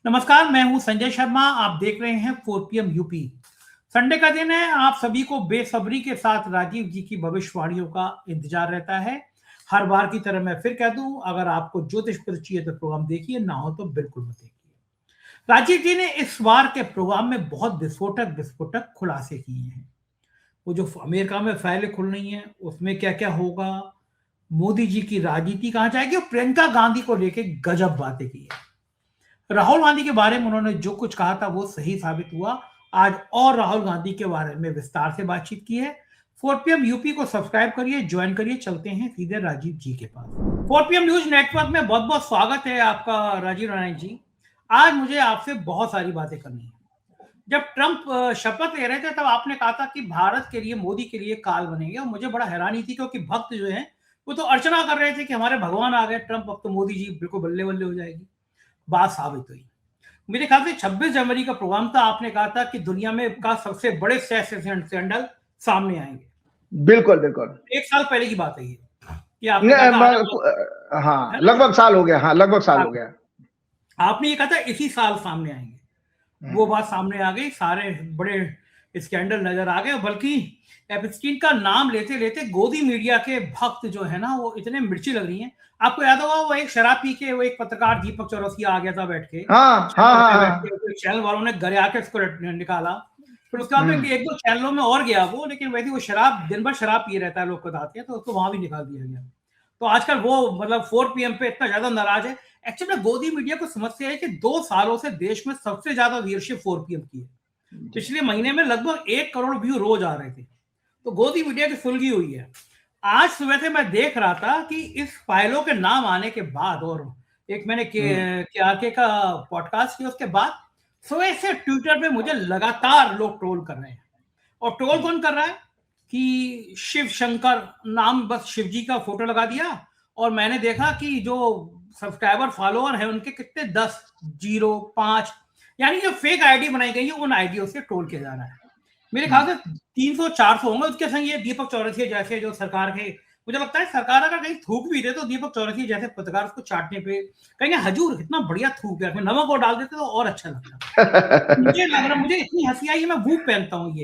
नमस्कार, मैं हूं संजय शर्मा। आप देख रहे हैं 4 PM यूपी। संडे का दिन है। आप सभी को बेसब्री के साथ राजीव जी की भविष्यवाणियों का इंतजार रहता है। हर बार की तरह मैं फिर कह दूं, अगर आपको ज्योतिष पर चाहिए तो प्रोग्राम देखिए, ना हो तो बिल्कुल मत देखिए। राजीव जी ने इस बार के प्रोग्राम में बहुत विस्फोटक विस्फोटक खुलासे किए हैं। वो जो अमेरिका में फाइलें खुल रही हैं, उसमें क्या क्या होगा, मोदी जी की राजनीति कहां जाएगी, और प्रियंका गांधी को लेकर गजब बातें की है। राहुल गांधी के बारे में उन्होंने जो कुछ कहा था वो सही साबित हुआ। आज और राहुल गांधी के बारे में विस्तार से बातचीत की है। 4 PM यूपी को सब्सक्राइब करिए, ज्वाइन करिए। चलते हैं सीधे राजीव जी के पास। 4 PM न्यूज नेटवर्क में बहुत बहुत स्वागत है आपका राजीव नारायण जी। आज मुझे आपसे बहुत सारी बातें करनी है। जब ट्रंप शपथ ले रहे थे तब आपने कहा था कि भारत के लिए, मोदी के लिए काल बनेंगे, और मुझे बड़ा हैरानी थी क्योंकि भक्त जो है वो तो अर्चना कर रहे थे कि हमारे भगवान आ गए ट्रंप, अब तो मोदी जी बिल्कुल बल्ले बल्ले हो जाएगी। बात साबित हुई। मेरे ख्याल से 26 जनवरी का प्रोग्राम था। आपने कहा था कि दुनिया में का सबसे बड़े सेक्स स्कैंडल सामने आएंगे। बिल्कुल बिल्कुल। 1 साल पहले की बात है ये, कि आपने कहा था, हाँ, है ना? लगभग साल हो गया। हाँ, लगभग साल हो गया। आपने ये कहा था इसी साल सामने आएंगे। वो बात सामने आ गई। सारे बड़े स्कैंडल नजर आ गए। बल्कि एपस्टीन का नाम लेते लेते गोदी मीडिया के भक्त जो है ना, वो इतने मिर्ची लग रही हैं। आपको याद होगा, वो एक शराब पी के वो एक पत्रकार दीपक चौरसिया आ गया था बैठ के हाँ हाँ चैनल पे बैठ हाँ। के, चैनल वालों ने घर आके उसको निकाला। फिर उसके बाद एक दो चैनलों में और गया वो, लेकिन वैसे वो शराब दिन भर शराब पिए रहता है, लोग बताते हैं, तो उसको वहां भी निकाल दिया गया। तो आजकल वो मतलब 4 PM पे इतना ज्यादा नाराज है। एक्चुअली गोदी मीडिया को समस्या है कि 2 सालों से देश में सबसे ज्यादा व्यूअरशिप 4 PM की है। पिछले महीने में लगभग 1 करोड़ व्यू रोज आ रहे थे। तो गोदी मीडिया की सुलगी हुई है। आज सुबह से मैं देख रहा था कि इस फाइलों के नाम आने के बाद, और एक मैंने के का पॉडकास्ट किया, उसके बाद सुबह से ट्विटर पे मुझे लगातार लोग ट्रोल कर रहे हैं। और ट्रोल कौन कर रहा है कि शिव शंकर नाम, बस शिव जी का फोटो लगा दिया। और मैंने देखा कि जो सब्सक्राइबर फॉलोअर है उनके कितने 10, 0, 5, यानी जो फेक आईडी बनाई गई है उन आईडियों से ट्रोल किया जा रहा है। मेरे ख्याल से 300-400 होंगे। उसके संग ये दीपक चौरसिया जैसे जो सरकार के, मुझे लगता है सरकार अगर कहीं थूक भी दे तो दीपक चौरसिया जैसे पत्रकार उसको चाटने पे कहेंगे हजूर कितना बढ़िया थूक है, नमक और डाल देते तो और अच्छा लगता। मुझे लग रहा, मुझे इतनी हंसी आई, मैं वूप पहनता हूँ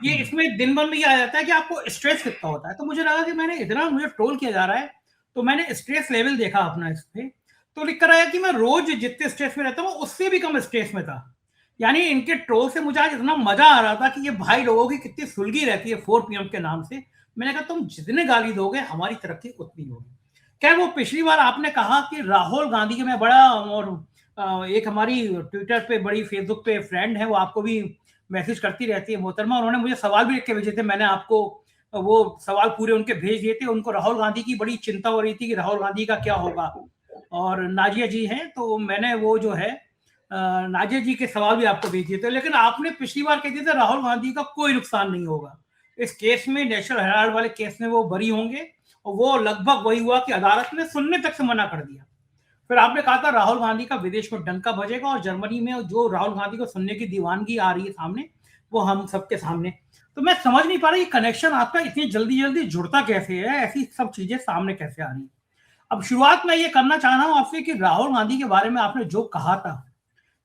ये इसमें दिन भर में ये आ जाता है कि आपको स्ट्रेस कितना होता है। तो मुझे लगा कि मुझे ट्रोल किया जा रहा है, तो मैंने स्ट्रेस लेवल देखा अपना इस पे, तो लिख कर आया कि मैं रोज जितने स्ट्रेस में रहता हूँ उससे भी कम स्ट्रेस में था। यानी इनके ट्रोल से मुझे आज इतना मजा आ रहा था कि ये भाई लोगों की कितनी सुलगी रहती है 4 PM के नाम से। मैंने कहा तुम जितने गाली दोगे हमारी तरक्की उतनी होगी। क्या वो पिछली बार आपने कहा कि राहुल गांधी के, मैं बड़ा, और एक हमारी ट्विटर पे बड़ी, फेसबुक पे फ्रेंड है, वो आपको भी मैसेज करती रहती है मोहतरमा, उन्होंने मुझे सवाल भी लिख के भेजे थे। मैंने आपको वो सवाल पूरे उनके भेज दिए थे। उनको राहुल गांधी की बड़ी चिंता हो रही थी कि राहुल गांधी का क्या होगा। और नाजिया जी हैं, तो मैंने वो जो है नाजिया जी के सवाल भी आपको भेज दिए थे। लेकिन आपने पिछली बार कह दिया था राहुल गांधी का कोई नुकसान नहीं होगा इस केस में, नेशनल हेराल्ड वाले केस में वो बरी होंगे। और वो लगभग वही हुआ कि अदालत ने सुनने तक से मना कर दिया। फिर आपने कहा था राहुल गांधी का विदेश में डंका बजेगा, और जर्मनी में जो राहुल गांधी को सुनने की दीवानगी आ रही है सामने, वो हम सबके सामने। तो मैं समझ नहीं पा रहा ये कनेक्शन आपका इतनी जल्दी जल्दी जुड़ता कैसे है, ऐसी सब चीजें सामने कैसे आ रही है। अब शुरुआत में ये करना चाह रहा हूं आपसे कि राहुल गांधी के बारे में आपने जो कहा था,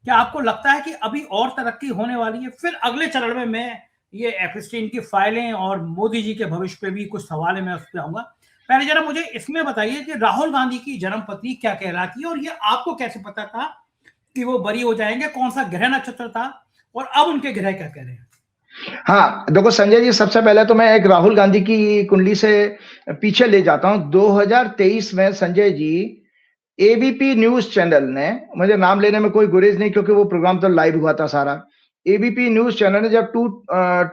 क्या आपको लगता है कि अभी और तरक्की होने वाली है? फिर अगले चरण में मैं ये एपस्टीन की फाइलें और मोदी जी के भविष्य पे भी कुछ सवाल है, मैं उस पर आऊंगा। पहले जरा मुझे इसमें बताइए कि राहुल गांधी की जन्मपत्री क्या कहलाती है, और ये आपको कैसे पता था कि वो बरी हो जाएंगे? कौन सा ग्रह नक्षत्र था, और अब उनके ग्रह क्या कह रहे हैं? हाँ, देखो संजय जी, सबसे पहले तो मैं एक राहुल गांधी की कुंडली से पीछे ले जाता हूं। 2023 में Sanjay ji, ABP news channel ने, मुझे नाम लेने में कोई गुरेज नहीं क्योंकि वो प्रोग्राम तो लाइव हुआ था सारा। एबीपी न्यूज चैनल ने जब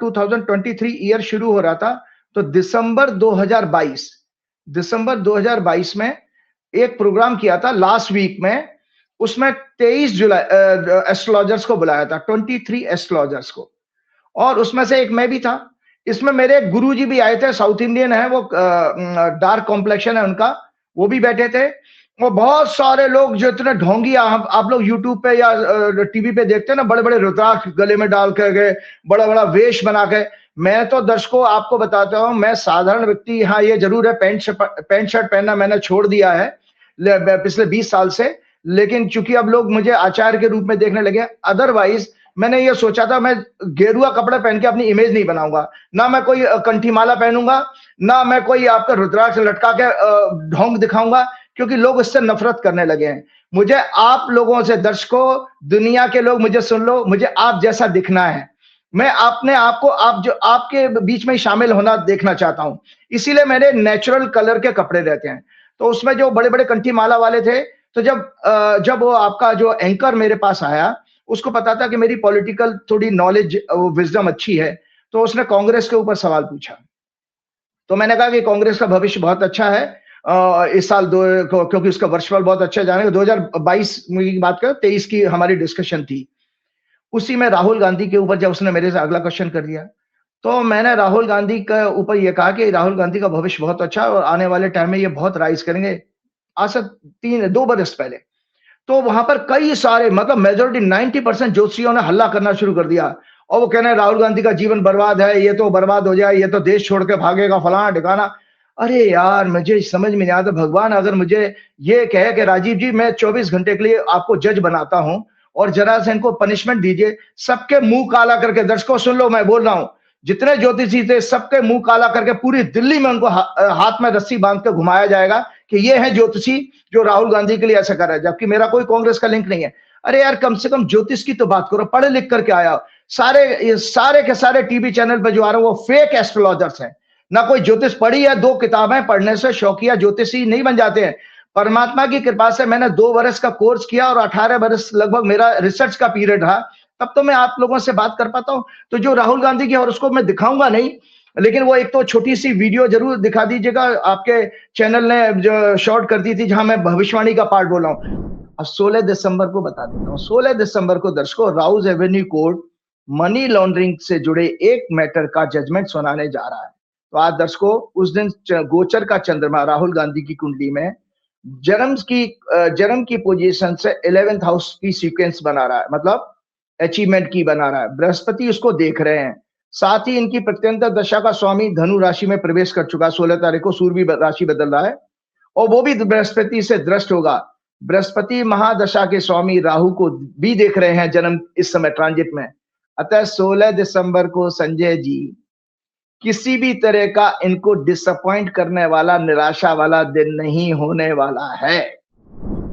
2023 ईयर शुरू हो रहा था, तो दिसंबर 2022 में एक प्रोग्राम किया था लास्ट वीक में। उसमें 23 जुलाई एस्ट्रोलॉजर्स को बुलाया था, 23 एस्ट्रोलॉजर्स को, और उसमें से एक मैं भी था। इसमें मेरे गुरुजी भी आए थे, साउथ इंडियन है वो, डार्क कॉम्प्लेक्शन है उनका, वो भी बैठे थे। और बहुत सारे लोग जो इतने ढोंगी, आप लोग यूट्यूब पे या टीवी पे देखते हैं ना, बड़े बड़े रुद्राक्ष गले में डाल कर गए, बड़ा बड़ा वेश बना के। मैं तो दर्शकों आपको बताता हूं, मैं साधारण व्यक्ति। हाँ, ये जरूर है, पैंट शर्ट पहनना मैंने छोड़ दिया है पिछले 20 साल से। लेकिन चूंकि अब लोग मुझे आचार्य के रूप में देखने लगे। अदरवाइज मैंने ये सोचा था मैं गेरुआ कपड़े पहन के अपनी इमेज नहीं बनाऊंगा, ना मैं कोई कंठी माला पहनूंगा, ना मैं कोई आपका रुद्राक्ष लटका के ढोंग दिखाऊंगा, क्योंकि लोग इससे नफरत करने लगे हैं। मुझे आप लोगों से, दर्शकों, दुनिया के लोग मुझे सुन लो, मुझे आप जैसा दिखना है। मैं अपने आप को आप जो आपके बीच में शामिल होना देखना चाहता हूं, इसीलिए मेरे नेचुरल कलर के कपड़े रहते हैं। तो उसमें जो बड़े बड़े कंठी माला वाले थे, तो जब वो आपका जो एंकर मेरे पास आया, उसको पता था कि मेरी पॉलिटिकल थोड़ी नॉलेज, विजडम अच्छी है, तो उसने कांग्रेस के ऊपर सवाल पूछा। तो मैंने कहा कि कांग्रेस का भविष्य बहुत अच्छा है इस साल क्योंकि उसका वर्चुअल बहुत अच्छा जाने। 2022 की बात करें, 23 की हमारी डिस्कशन थी। उसी में राहुल गांधी के ऊपर जब उसने मेरे से अगला क्वेश्चन कर दिया, तो मैंने राहुल गांधी के ऊपर यह कहा कि राहुल गांधी का भविष्य बहुत अच्छा है और आने वाले टाइम में ये बहुत राइज करेंगे। आज से 2 बरस पहले तो वहां पर कई सारे, मतलब मेजोरिटी 90% ज्योतिषियों ने हल्ला करना शुरू कर दिया, और वो कहने राहुल गांधी का जीवन बर्बाद है, ये तो बर्बाद हो जाए, ये तो देश छोड़ के भागेगा, फलाना ठिकाना। अरे यार, मुझे समझ में नहीं आता, भगवान अगर मुझे ये कहे कि राजीव जी मैं 24 घंटे के लिए आपको जज बनाता हूं और जरा से इनको पनिशमेंट दीजिए, सबके मुंह काला करके, दर्शकों सुन लो मैं बोल रहा हूं, जितने ज्योतिषी थे सबके मुंह काला करके पूरी दिल्ली में उनको हाथ में रस्सी बांध के घुमाया जाएगा कि ये है ज्योतिषी जो राहुल गांधी के लिए ऐसा कर रहा है, जबकि मेरा कोई कांग्रेस का लिंक नहीं है। अरे यार, कम से कम ज्योतिष की तो बात करो, पढ़े लिख करके आया। सारे के सारे टीवी चैनल पर जो आ रहे हैं वो फेक एस्ट्रोलॉजर्स हैं, ना कोई ज्योतिष पढ़ी है। 2 किताबें पढ़ने से शौकिया ज्योतिषी नहीं बन जाते हैं। परमात्मा की कृपा से मैंने 2 बरस का कोर्स किया और 18 बरस लगभग मेरा रिसर्च का पीरियड रहा, तब तो मैं आप लोगों से बात कर पाता हूं। तो जो राहुल गांधी की, और उसको मैं दिखाऊंगा नहीं, लेकिन वो एक तो छोटी सी वीडियो जरूर दिखा दीजिएगा। आपके चैनल ने जो शॉर्ट कर दी थी जहां मैं भविष्यवाणी का पार्ट बोला हूं। अब 16 दिसंबर को बता देता हूं, 16 दिसंबर को दर्शकों Rouse Avenue court money laundering से जुड़े एक मैटर का जजमेंट सुनाने जा रहा है। तो आज दर्शकों, उस दिन गोचर का चंद्रमा राहुल गांधी की कुंडली में जन्म की पोजीशन से 11th हाउस की सीक्वेंस बना रहा है, मतलब अचीवमेंट की बना रहा है। बृहस्पति उसको देख रहे हैं। साथ ही इनकी प्रत्यंतर दशा का स्वामी धनु राशि में प्रवेश कर चुका है। 16 तारीख को सूर्य भी राशि बदल रहा है और वो भी बृहस्पति से दृष्ट होगा। बृहस्पति महादशा के स्वामी राहु को भी देख रहे हैं जन्म इस समय ट्रांजिट में। अतः 16 दिसंबर को संजय जी किसी भी तरह का इनको डिसअपॉइंट करने वाला, निराशा वाला दिन नहीं होने वाला है।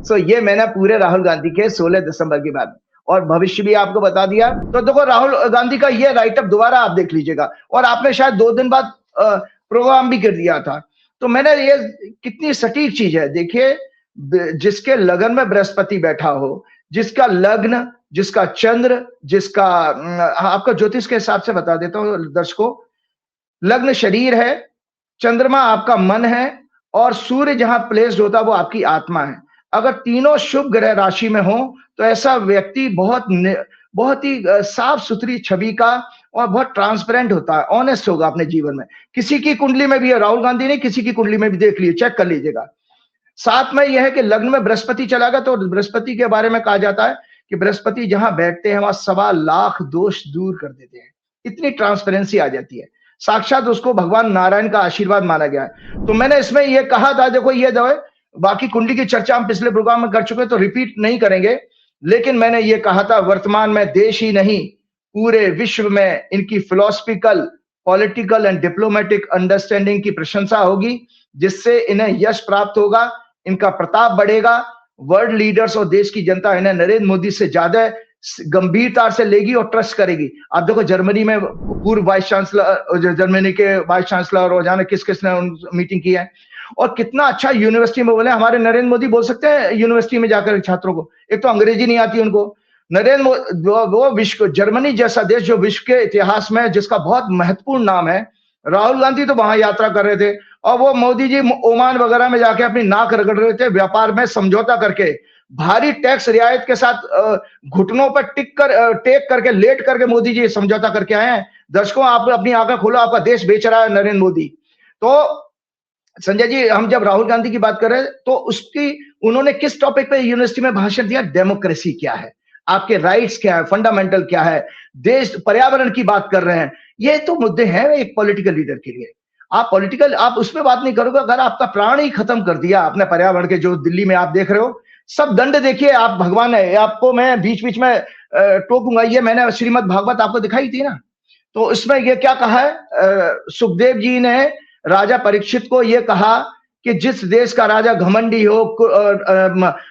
सो ये मैंने पूरे राहुल गांधी के 16 दिसंबर की बात और भविष्य भी आपको बता दिया। तो देखो, राहुल गांधी का ये राइटअप दोबारा आप देख लीजिएगा। और आपने शायद 2 दिन बाद प्रोग्राम भी कर दिया था। तो मैंने ये, कितनी सटीक चीज है देखिए, जिसके लगन में बृहस्पति बैठा हो, जिसका लग्न, जिसका चंद्र, जिसका आपका ज्योतिष के हिसाब से बता देता हूं दर्शकों, लग्न शरीर है, चंद्रमा आपका मन है और सूर्य जहां प्लेस्ड होता है वो आपकी आत्मा है। अगर तीनों शुभ ग्रह राशि में हो तो ऐसा व्यक्ति बहुत ही साफ सुथरी छवि का और बहुत ट्रांसपेरेंट होता है, ऑनेस्ट होगा अपने जीवन में। किसी की कुंडली में भी है, राहुल गांधी नहीं, किसी की कुंडली में भी देख लीजिए, चेक कर लीजिएगा। साथ में यह है कि लग्न में बृहस्पति चला गया, तो बृहस्पति के बारे में कहा जाता है कि बृहस्पति जहां बैठते हैं वहां 1.25 लाख दोष दूर कर देते हैं। इतनी ट्रांसपेरेंसी आ जाती है, साक्षात उसको भगवान नारायण का आशीर्वाद माना गया है। तो मैंने इसमें यह कहा था, देखो ये जो है, बाकी कुंडली की चर्चा हम पिछले प्रोग्राम में कर चुके हैं तो रिपीट नहीं करेंगे, लेकिन मैंने ये कहा था वर्तमान में देश ही नहीं पूरे विश्व में इनकी philosophical, political and diplomatic understanding की प्रशंसा होगी, जिससे इन्हें यश प्राप्त होगा, इनका प्रताप बढ़ेगा। वर्ल्ड लीडर्स और देश की जनता इन्हें नरेंद्र मोदी से ज्यादा गंभीरता से लेगी और ट्रस्ट करेगी। आप देखो जर्मनी में पूर्व वाइस चांसलर, जर्मनी के वाइस चांसलर और जाने किस किस ने मीटिंग की है, और कितना अच्छा यूनिवर्सिटी में बोले। हमारे नरेंद्र मोदी बोल सकते हैं यूनिवर्सिटी में जाकर छात्रों को, एक तो अंग्रेजी नहीं आती उनको। वो विश्व, जर्मनी जैसा देश जो विश्व के इतिहास में जिसका बहुत महत्वपूर्ण नाम है, राहुल गांधी तो वहां यात्रा कर रहे थे और वो मोदी जी ओमान वगैरह में जाके अपनी नाक रगड़ रहे थे, व्यापार में समझौता करके, भारी टैक्स रियायत के साथ घुटनों पर टेक करके, लेट करके मोदी जी समझौता करके आए हैं। दर्शकों, आप अपनी आंखें खोलो, आपका देश बेच रहा है नरेंद्र मोदी। तो संजय जी, हम जब राहुल गांधी की बात कर रहे हैं तो उन्होंने किस टॉपिक पे यूनिवर्सिटी में भाषण दिया? डेमोक्रेसी क्या है, आपके राइट्स क्या है, फंडामेंटल क्या है, देश, पर्यावरण की बात कर रहे हैं। ये तो मुद्दे हैं एक पॉलिटिकल लीडर के लिए। आप उस पर बात नहीं करोगे अगर आपका प्राण ही खत्म कर दिया आपने पर्यावरण के, जो दिल्ली में आप देख रहे हो सब दंड देखिए, आप भगवान है। आपको मैं बीच बीच में टोकूंगा, ये मैंने श्रीमद् भागवत आपको दिखाई थी ना, तो इसमें ये क्या कहा है, सुखदेव जी ने राजा परीक्षित को ये कहा कि जिस देश का राजा घमंडी हो,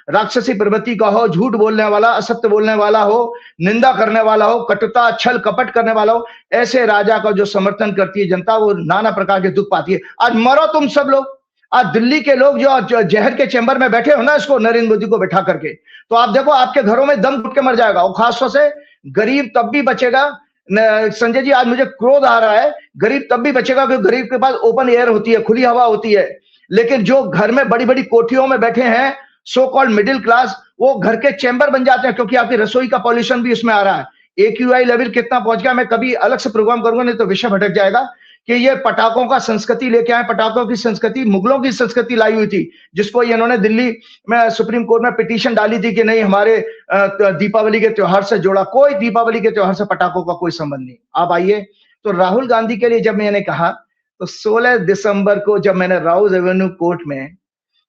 राक्षसी प्रवृत्ति का हो, झूठ बोलने वाला, असत्य बोलने वाला हो, निंदा करने वाला हो, कटुता छल कपट करने वाला हो, ऐसे राजा का जो समर्थन करती है जनता, वो नाना प्रकार के दुख पाती है। आज मरो तुम सब लोग। आज दिल्ली के लोग जो जहर के चैम्बर में बैठे हो ना, इसको नरेंद्र मोदी को बैठा करके, तो आप देखो आपके घरों में दम घुट के मर जाएगा। और खासतौर से गरीब तब भी बचेगा। संजय जी, आज मुझे क्रोध आ रहा है, गरीब तब भी बचेगा क्योंकि गरीब के पास ओपन एयर होती है, खुली हवा होती है। लेकिन जो घर में बड़ी बड़ी कोठियों में बैठे हैं, सो कॉल्ड मिडिल क्लास, वो घर के चैम्बर बन जाते हैं, क्योंकि आपकी रसोई का पॉल्यूशन भी उसमें आ रहा है। AQI लेवल कितना पहुंच गया, मैं कभी अलग से प्रोग्राम करूंगा, नहीं तो विषय भटक जाएगा। कि ये पटाखों का संस्कृति लेके आए, पटाखों की संस्कृति मुगलों की संस्कृति लाई हुई थी, जिसको इन्होंने दिल्ली में सुप्रीम कोर्ट में पिटीशन डाली थी कि नहीं, हमारे दीपावली के त्योहार से जोड़ा। कोई दीपावली के त्योहार से पटाखों का कोई संबंध नहीं। आप आइए, तो राहुल गांधी के लिए जब मैंने कहा, तो 16 दिसंबर को जब मैंने राउज एवेन्यू कोर्ट में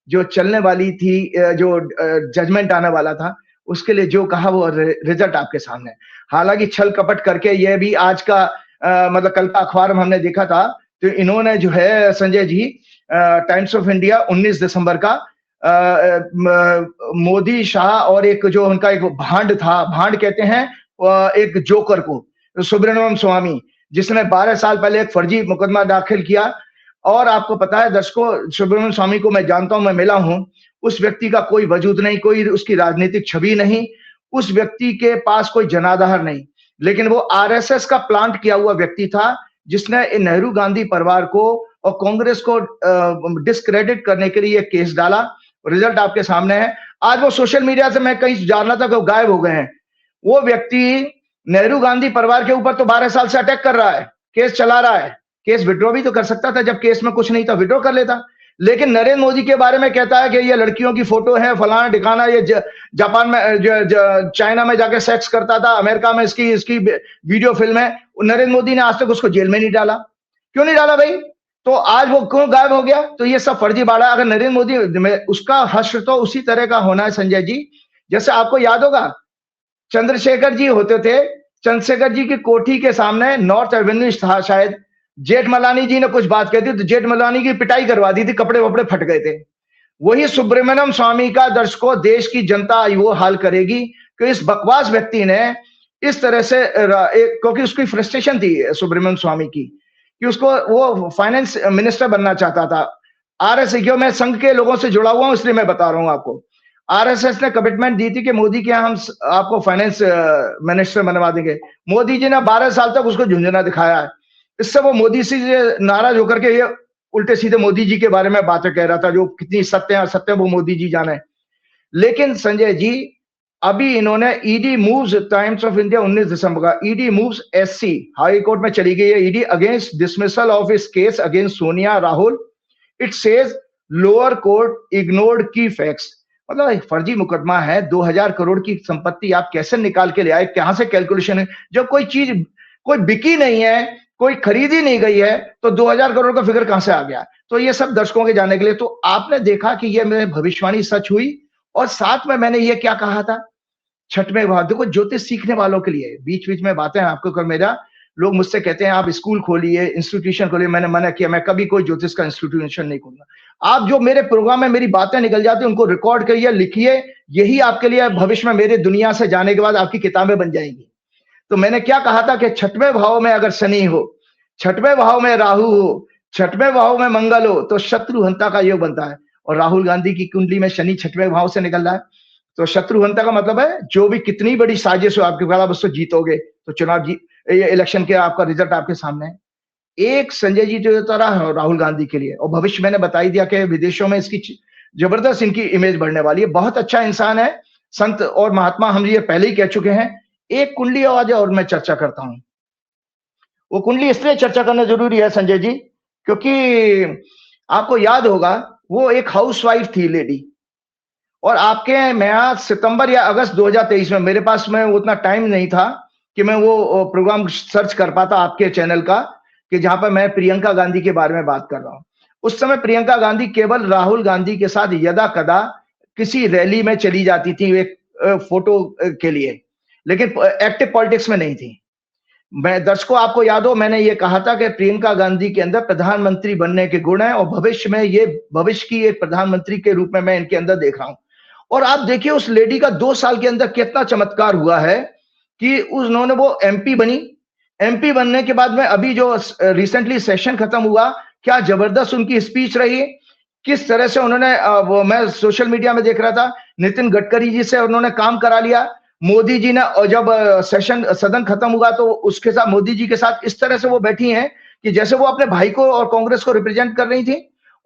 जो चलने वाली थी, जो जजमेंट आने वाला था, उसके लिए जो कहा वो रिजल्ट आपके सामने है। हालांकि छल कपट करके ये भी आज का मतलब कल का अखबार में हमने देखा था, तो इन्होंने जो है Sanjay ji, times of India 19 दिसंबर का, मोदी शाह और एक जो उनका एक भांड था, भांड कहते हैं एक जोकर को, सुब्रमण्यम स्वामी, जिसने 12 साल पहले एक फर्जी मुकदमा दाखिल किया। और आपको पता है दर्शकों, सुब्रमण्यम स्वामी को मैं जानता हूं, मैं मिला हूं। उस व्यक्ति का कोई वजूद नहीं, कोई उसकी राजनीतिक छवि नहीं, उस व्यक्ति के पास कोई जनाधार नहीं, लेकिन वो आरएसएस का प्लांट किया हुआ व्यक्ति था, जिसने नेहरू गांधी परिवार को और कांग्रेस को डिस्क्रेडिट करने के लिए केस डाला। रिजल्ट आपके सामने है। आज वो सोशल मीडिया से मैं कहीं जानना था कि वो गायब हो गए हैं। वो व्यक्ति नेहरू गांधी परिवार के ऊपर तो 12 साल से अटैक कर रहा है, केस चला रहा है। केस विड्रॉ भी तो कर सकता था, जब केस में कुछ नहीं था विड्रॉ कर लेता। लेकिन नरेंद्र मोदी के बारे में कहता है कि ये लड़कियों की फोटो है, फलाना ठिकाना, ये जापान में, चाइना में जाके सेक्स करता था, अमेरिका में इसकी वीडियो फिल्म है। नरेंद्र मोदी ने आज तक उसको जेल में नहीं डाला। क्यों नहीं डाला भाई? तो आज वो क्यों गायब हो गया? तो ये सब फर्जीवाड़ा। अगर नरेंद्र मोदी में उसका हश्र तो उसी तरह का होना है संजय जी, जैसे आपको याद होगा चंद्रशेखर जी होते थे, चंद्रशेखर जी की कोठी के सामने नॉर्थ एवेन्यू था शायद, जेठमलानी जी ने कुछ बात कही थी तो जेठमलानी की पिटाई करवा दी थी, कपड़े वपड़े फट गए थे। वही सुब्रमण्यम स्वामी का दर्शकों देश की जनता वो हाल करेगी कि इस बकवास व्यक्ति ने इस तरह से, क्योंकि उसकी फ्रस्ट्रेशन थी सुब्रमण्यम स्वामी की कि उसको वो फाइनेंस मिनिस्टर बनना चाहता था। आरएसएस, क्यों मैं संघ के लोगों से जुड़ा हुआ हूं इसलिए मैं बता रहा हूं आपको। आरएसएस ने कमिटमेंट दी थी कि मोदी के यहाँ हम आपको फाइनेंस मिनिस्टर बनवा देंगे। मोदी जी ने 12 साल तक उसको झुंझुना दिखाया है। इससे वो मोदी से नाराज होकर के ये उल्टे सीधे मोदी जी के बारे में बातें कह रहा था, जो कितनी सत्य है असत्य वो मोदी जी जाने। लेकिन संजय जी, अभी इन्होंने ED moves, times of India 19 दिसंबर का, ED moves SC, high court में चली गई है ईडी अगेंस्ट डिसमिसल ऑफ इस case against Sonia Rahul. It says lower court ignored की फैक्ट्स। मतलब एक फर्जी मुकदमा है, 2000 करोड़ की संपत्ति आप कैसे निकाल के ले आए, कहां से कैलकुलेशन है? जब कोई चीज कोई बिकी नहीं है, कोई खरीदी नहीं गई है, तो 2000 करोड़ का फिगर कहां से आ गया? तो ये सब दर्शकों के जानने के लिए। तो आपने देखा कि ये मेरी भविष्यवाणी सच हुई। और साथ में मैंने ये क्या कहा था, छठवें भाव, देखो ज्योतिष सीखने वालों के लिए बीच बीच में बातें आपको कर, मेरा लोग मुझसे कहते हैं आप स्कूल खोलिए, इंस्टीट्यूशन खोलिए। मैंने मना किया, मैं कभी कोई ज्योतिष का इंस्टीट्यूशन नहीं खोलूंगा। आप जो मेरे प्रोग्राम में मेरी बातें निकल जाती है उनको रिकॉर्ड करिए, लिखिए, यही आपके लिए भविष्य में मेरे दुनिया से जाने के बाद आपकी किताबें बन जाएंगी। तो मैंने क्या कहा था कि छठवें भाव में अगर शनि हो, छठवें भाव में राहु हो, छठवें भाव में मंगल हो, तो शत्रुहंता का योग बनता है। और राहुल गांधी की कुंडली में शनि छठवें भाव से निकल रहा है, तो शत्रुहंता का मतलब है जो भी कितनी बड़ी साजिश हो आपके खिलाफ उसको जीतोगे। तो चुनाव जीत, ये इलेक्शन के आपका रिजल्ट आपके सामने है। एक संजय जी जो तरह राहुल गांधी के लिए, और भविष्य मैंने बता ही दिया कि विदेशों में इसकी जबरदस्त इनकी इमेज बढ़ने वाली है। बहुत अच्छा इंसान है, संत और महात्मा हम ये पहले ही कह चुके हैं। एक कुंडली आज और मैं चर्चा करता हूं। वो कुंडली इसलिए चर्चा करना जरूरी है संजय जी, क्योंकि आपको याद होगा वो एक हाउसवाइफ थी लेडी, और आपके मैं सितंबर या अगस्त 2023 में, मेरे पास में उतना टाइम नहीं था कि मैं वो प्रोग्राम सर्च कर पाता आपके चैनल का, कि जहां पर मैं प्रियंका गांधी के बारे में बात कर रहा हूं। उस समय प्रियंका गांधी केवल राहुल गांधी के साथ यदा कदा किसी रैली में चली जाती थी एक फोटो के लिए, लेकिन एक्टिव पॉलिटिक्स में नहीं थी। मैं दर्शकों आपको याद हो मैंने ये कहा था कि प्रियंका गांधी के अंदर प्रधानमंत्री बनने के गुण हैं और भविष्य में ये भविष्य की एक प्रधानमंत्री के रूप में मैं इनके अंदर देख रहा हूं। और आप देखिए उस लेडी का 2 साल के अंदर कितना चमत्कार हुआ है कि उन्होंने वो एमपी बनी। एमपी बनने के बाद में अभी जो रिसेंटली सेशन खत्म हुआ, क्या जबरदस्त उनकी स्पीच रही, किस तरह से उन्होंने वो मैं सोशल मीडिया में देख रहा था, नितिन गडकरी जी से उन्होंने काम करा लिया। मोदी जी ने और जब सेशन सदन खत्म हुआ तो उसके साथ मोदी जी के साथ इस तरह से वो बैठी हैं कि जैसे वो अपने भाई को और कांग्रेस को रिप्रेजेंट कर रही थी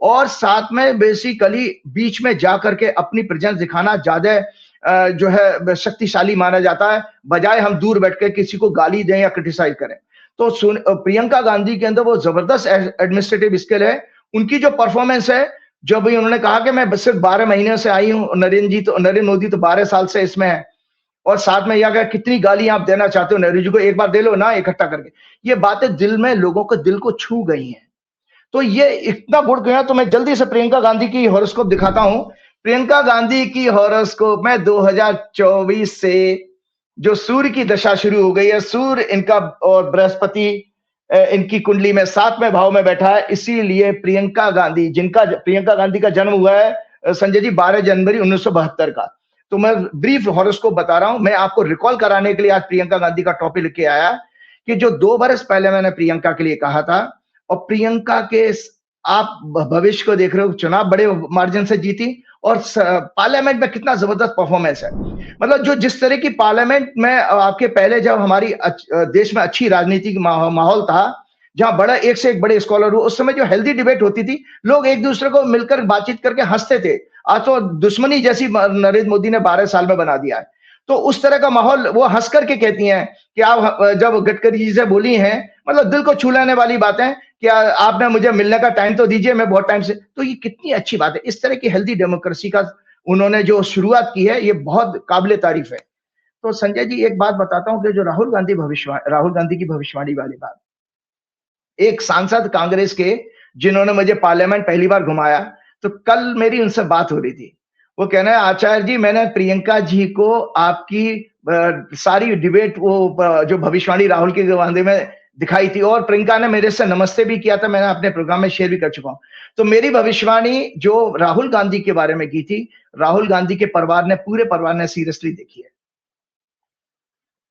और साथ में बेसिकली बीच में जाकर के अपनी प्रेजेंस दिखाना ज्यादा जो है शक्तिशाली माना जाता है, बजाय हम दूर बैठ के किसी को गाली दें या क्रिटिसाइज करें। तो प्रियंका गांधी के अंदर वो जबरदस्त एडमिनिस्ट्रेटिव स्किल है। उनकी जो परफॉर्मेंस है, जो भी उन्होंने कहा कि मैं सिर्फ 12 महीने से आई हूं, नरेंद्र मोदी तो 12 साल से इसमें है, और साथ में यह अगर कितनी गाली आप देना चाहते हो नरेंद्र जी को एक बार दे लो ना इकट्ठा करके, ये बातें दिल में लोगों के दिल को छू गई हैं। तो ये इतना गुड़ गया। तो मैं जल्दी से प्रियंका गांधी की हॉरोस्कोप दिखाता हूं। प्रियंका गांधी की हॉरोस्कोप में 2024 से जो सूर्य की दशा शुरू हो गई है, सूर्य इनका और बृहस्पति इनकी कुंडली में 7वें भाव में बैठा है। इसीलिए प्रियंका गांधी का जन्म हुआ है संजय जी 12 जनवरी 1972 का। तो मैं ब्रीफ हॉरोस्कोप बता रहा हूं। मैं आपको रिकॉल कराने के लिए आज प्रियंका गांधी का टॉपिक लेके आया कि जो 2 बरस पहले मैंने प्रियंका के लिए कहा था, और प्रियंका के आप भविष्य को देख रहे हो, चुनाव बड़े मार्जिन से जीती और पार्लियामेंट में कितना जबरदस्त परफॉर्मेंस है। मतलब जो जिस तरह की पार्लियामेंट में आपके पहले जब हमारी देश में अच्छी राजनीतिक माहौल था, जहां बड़ा एक से एक बड़े स्कॉलर हुए, उस समय जो हेल्दी डिबेट होती थी, लोग एक दूसरे को मिलकर बातचीत करके हंसते थे। आज तो दुश्मनी जैसी नरेंद्र मोदी ने 12 साल में बना दिया है। तो उस तरह का माहौल वो हंस करके कहती हैं कि आप जब गडकरी जी से बोली हैं, मतलब दिल को छू लेने वाली बातें कि आपने मुझे मिलने का टाइम तो दीजिए, मैं बहुत टाइम से। तो ये कितनी अच्छी बात है। इस तरह की हेल्दी डेमोक्रेसी का उन्होंने जो शुरुआत की है, ये बहुत काबिले तारीफ है। तो संजय जी एक बात बताता हूं कि जो राहुल गांधी की भविष्यवाणी वाली बात, एक सांसद कांग्रेस के जिन्होंने मुझे पार्लियामेंट पहली बार घुमाया, तो कल मेरी उनसे बात हो रही थी। वो कहना है आचार्य जी मैंने प्रियंका जी को आपकी सारी डिबेट वो जो भविष्यवाणी राहुल की गांधी में दिखाई थी, और प्रियंका ने मेरे से नमस्ते भी किया था, मैंने अपने प्रोग्राम में शेयर भी कर चुका हूं। तो मेरी भविष्यवाणी जो राहुल गांधी के बारे में की थी, राहुल गांधी के पूरे परिवार ने सीरियसली देखी है।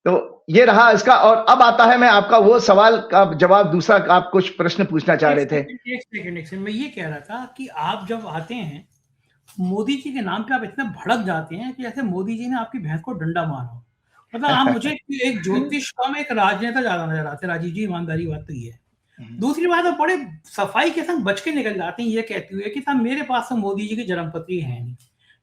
तो ये रहा इसका। और अब आता है मैं आपका वो सवाल का जवाब, दूसरा आप कुछ प्रश्न पूछना चाह रहे थे। एक सेकंड, मैं ये कह रहा था कि आप जब आते हैं मोदी जी के नाम पे आप इतने भड़क जाते हैं कि जैसे मोदी जी ने आपकी भैंस को डंडा मारा। मतलब आप मुझे एक ज्योतिष कम एक राजनेता ज्यादा नजर आते हैं। राजीव जी ईमानदारी बात तो ये है। दूसरी बात है बड़े सफाई के संग बच के निकल जाते हैं ये कहते हुए कि साहब मेरे पास तो मोदी जी की जन्मपत्री है नहीं,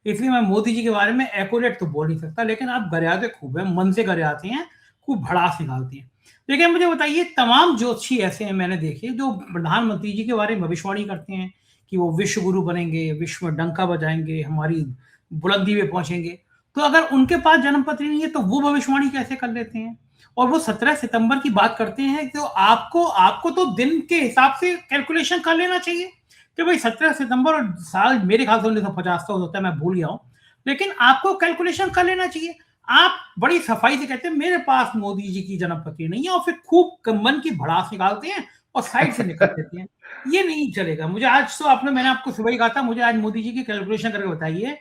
इसलिए मैं मोदी जी के बारे में एक्यूरेट तो बोल नहीं सकता। लेकिन आप गरियाते खूब है, मन से गरियाते हैं, खूब भड़ास निकालते हैं। लेकिन मुझे बताइए तमाम ज्योतिषी ऐसे हैं मैंने देखे जो प्रधानमंत्री जी के बारे में भविष्यवाणी करते हैं कि वो विश्व गुरु बनेंगे, विश्व में डंका बजाएंगे, हमारी बुलंदी में पहुंचेंगे। तो अगर उनके पास जन्मपत्री नहीं है तो वो भविष्यवाणी कैसे कर लेते हैं? और वो 17 सितंबर की बात करते हैं। तो आपको तो दिन के हिसाब से कैलकुलेशन कर लेना चाहिए कि भाई 17 सितंबर और साल मेरे ख्याल से 1950 का होता है, मैं भूल गया हूं, लेकिन आपको कैलकुलेशन कर लेना चाहिए। आप बड़ी सफाई से कहते हैं मेरे पास मोदी जी की जन्मपत्री नहीं है, और फिर खूब मन की भड़ास निकालते हैं और साइड से निकल देते हैं। ये नहीं चलेगा। मुझे आज तो मैंने आपको सुबह ही कहा था, मुझे आज मोदी जी की कैलकुलेशन करके बताइए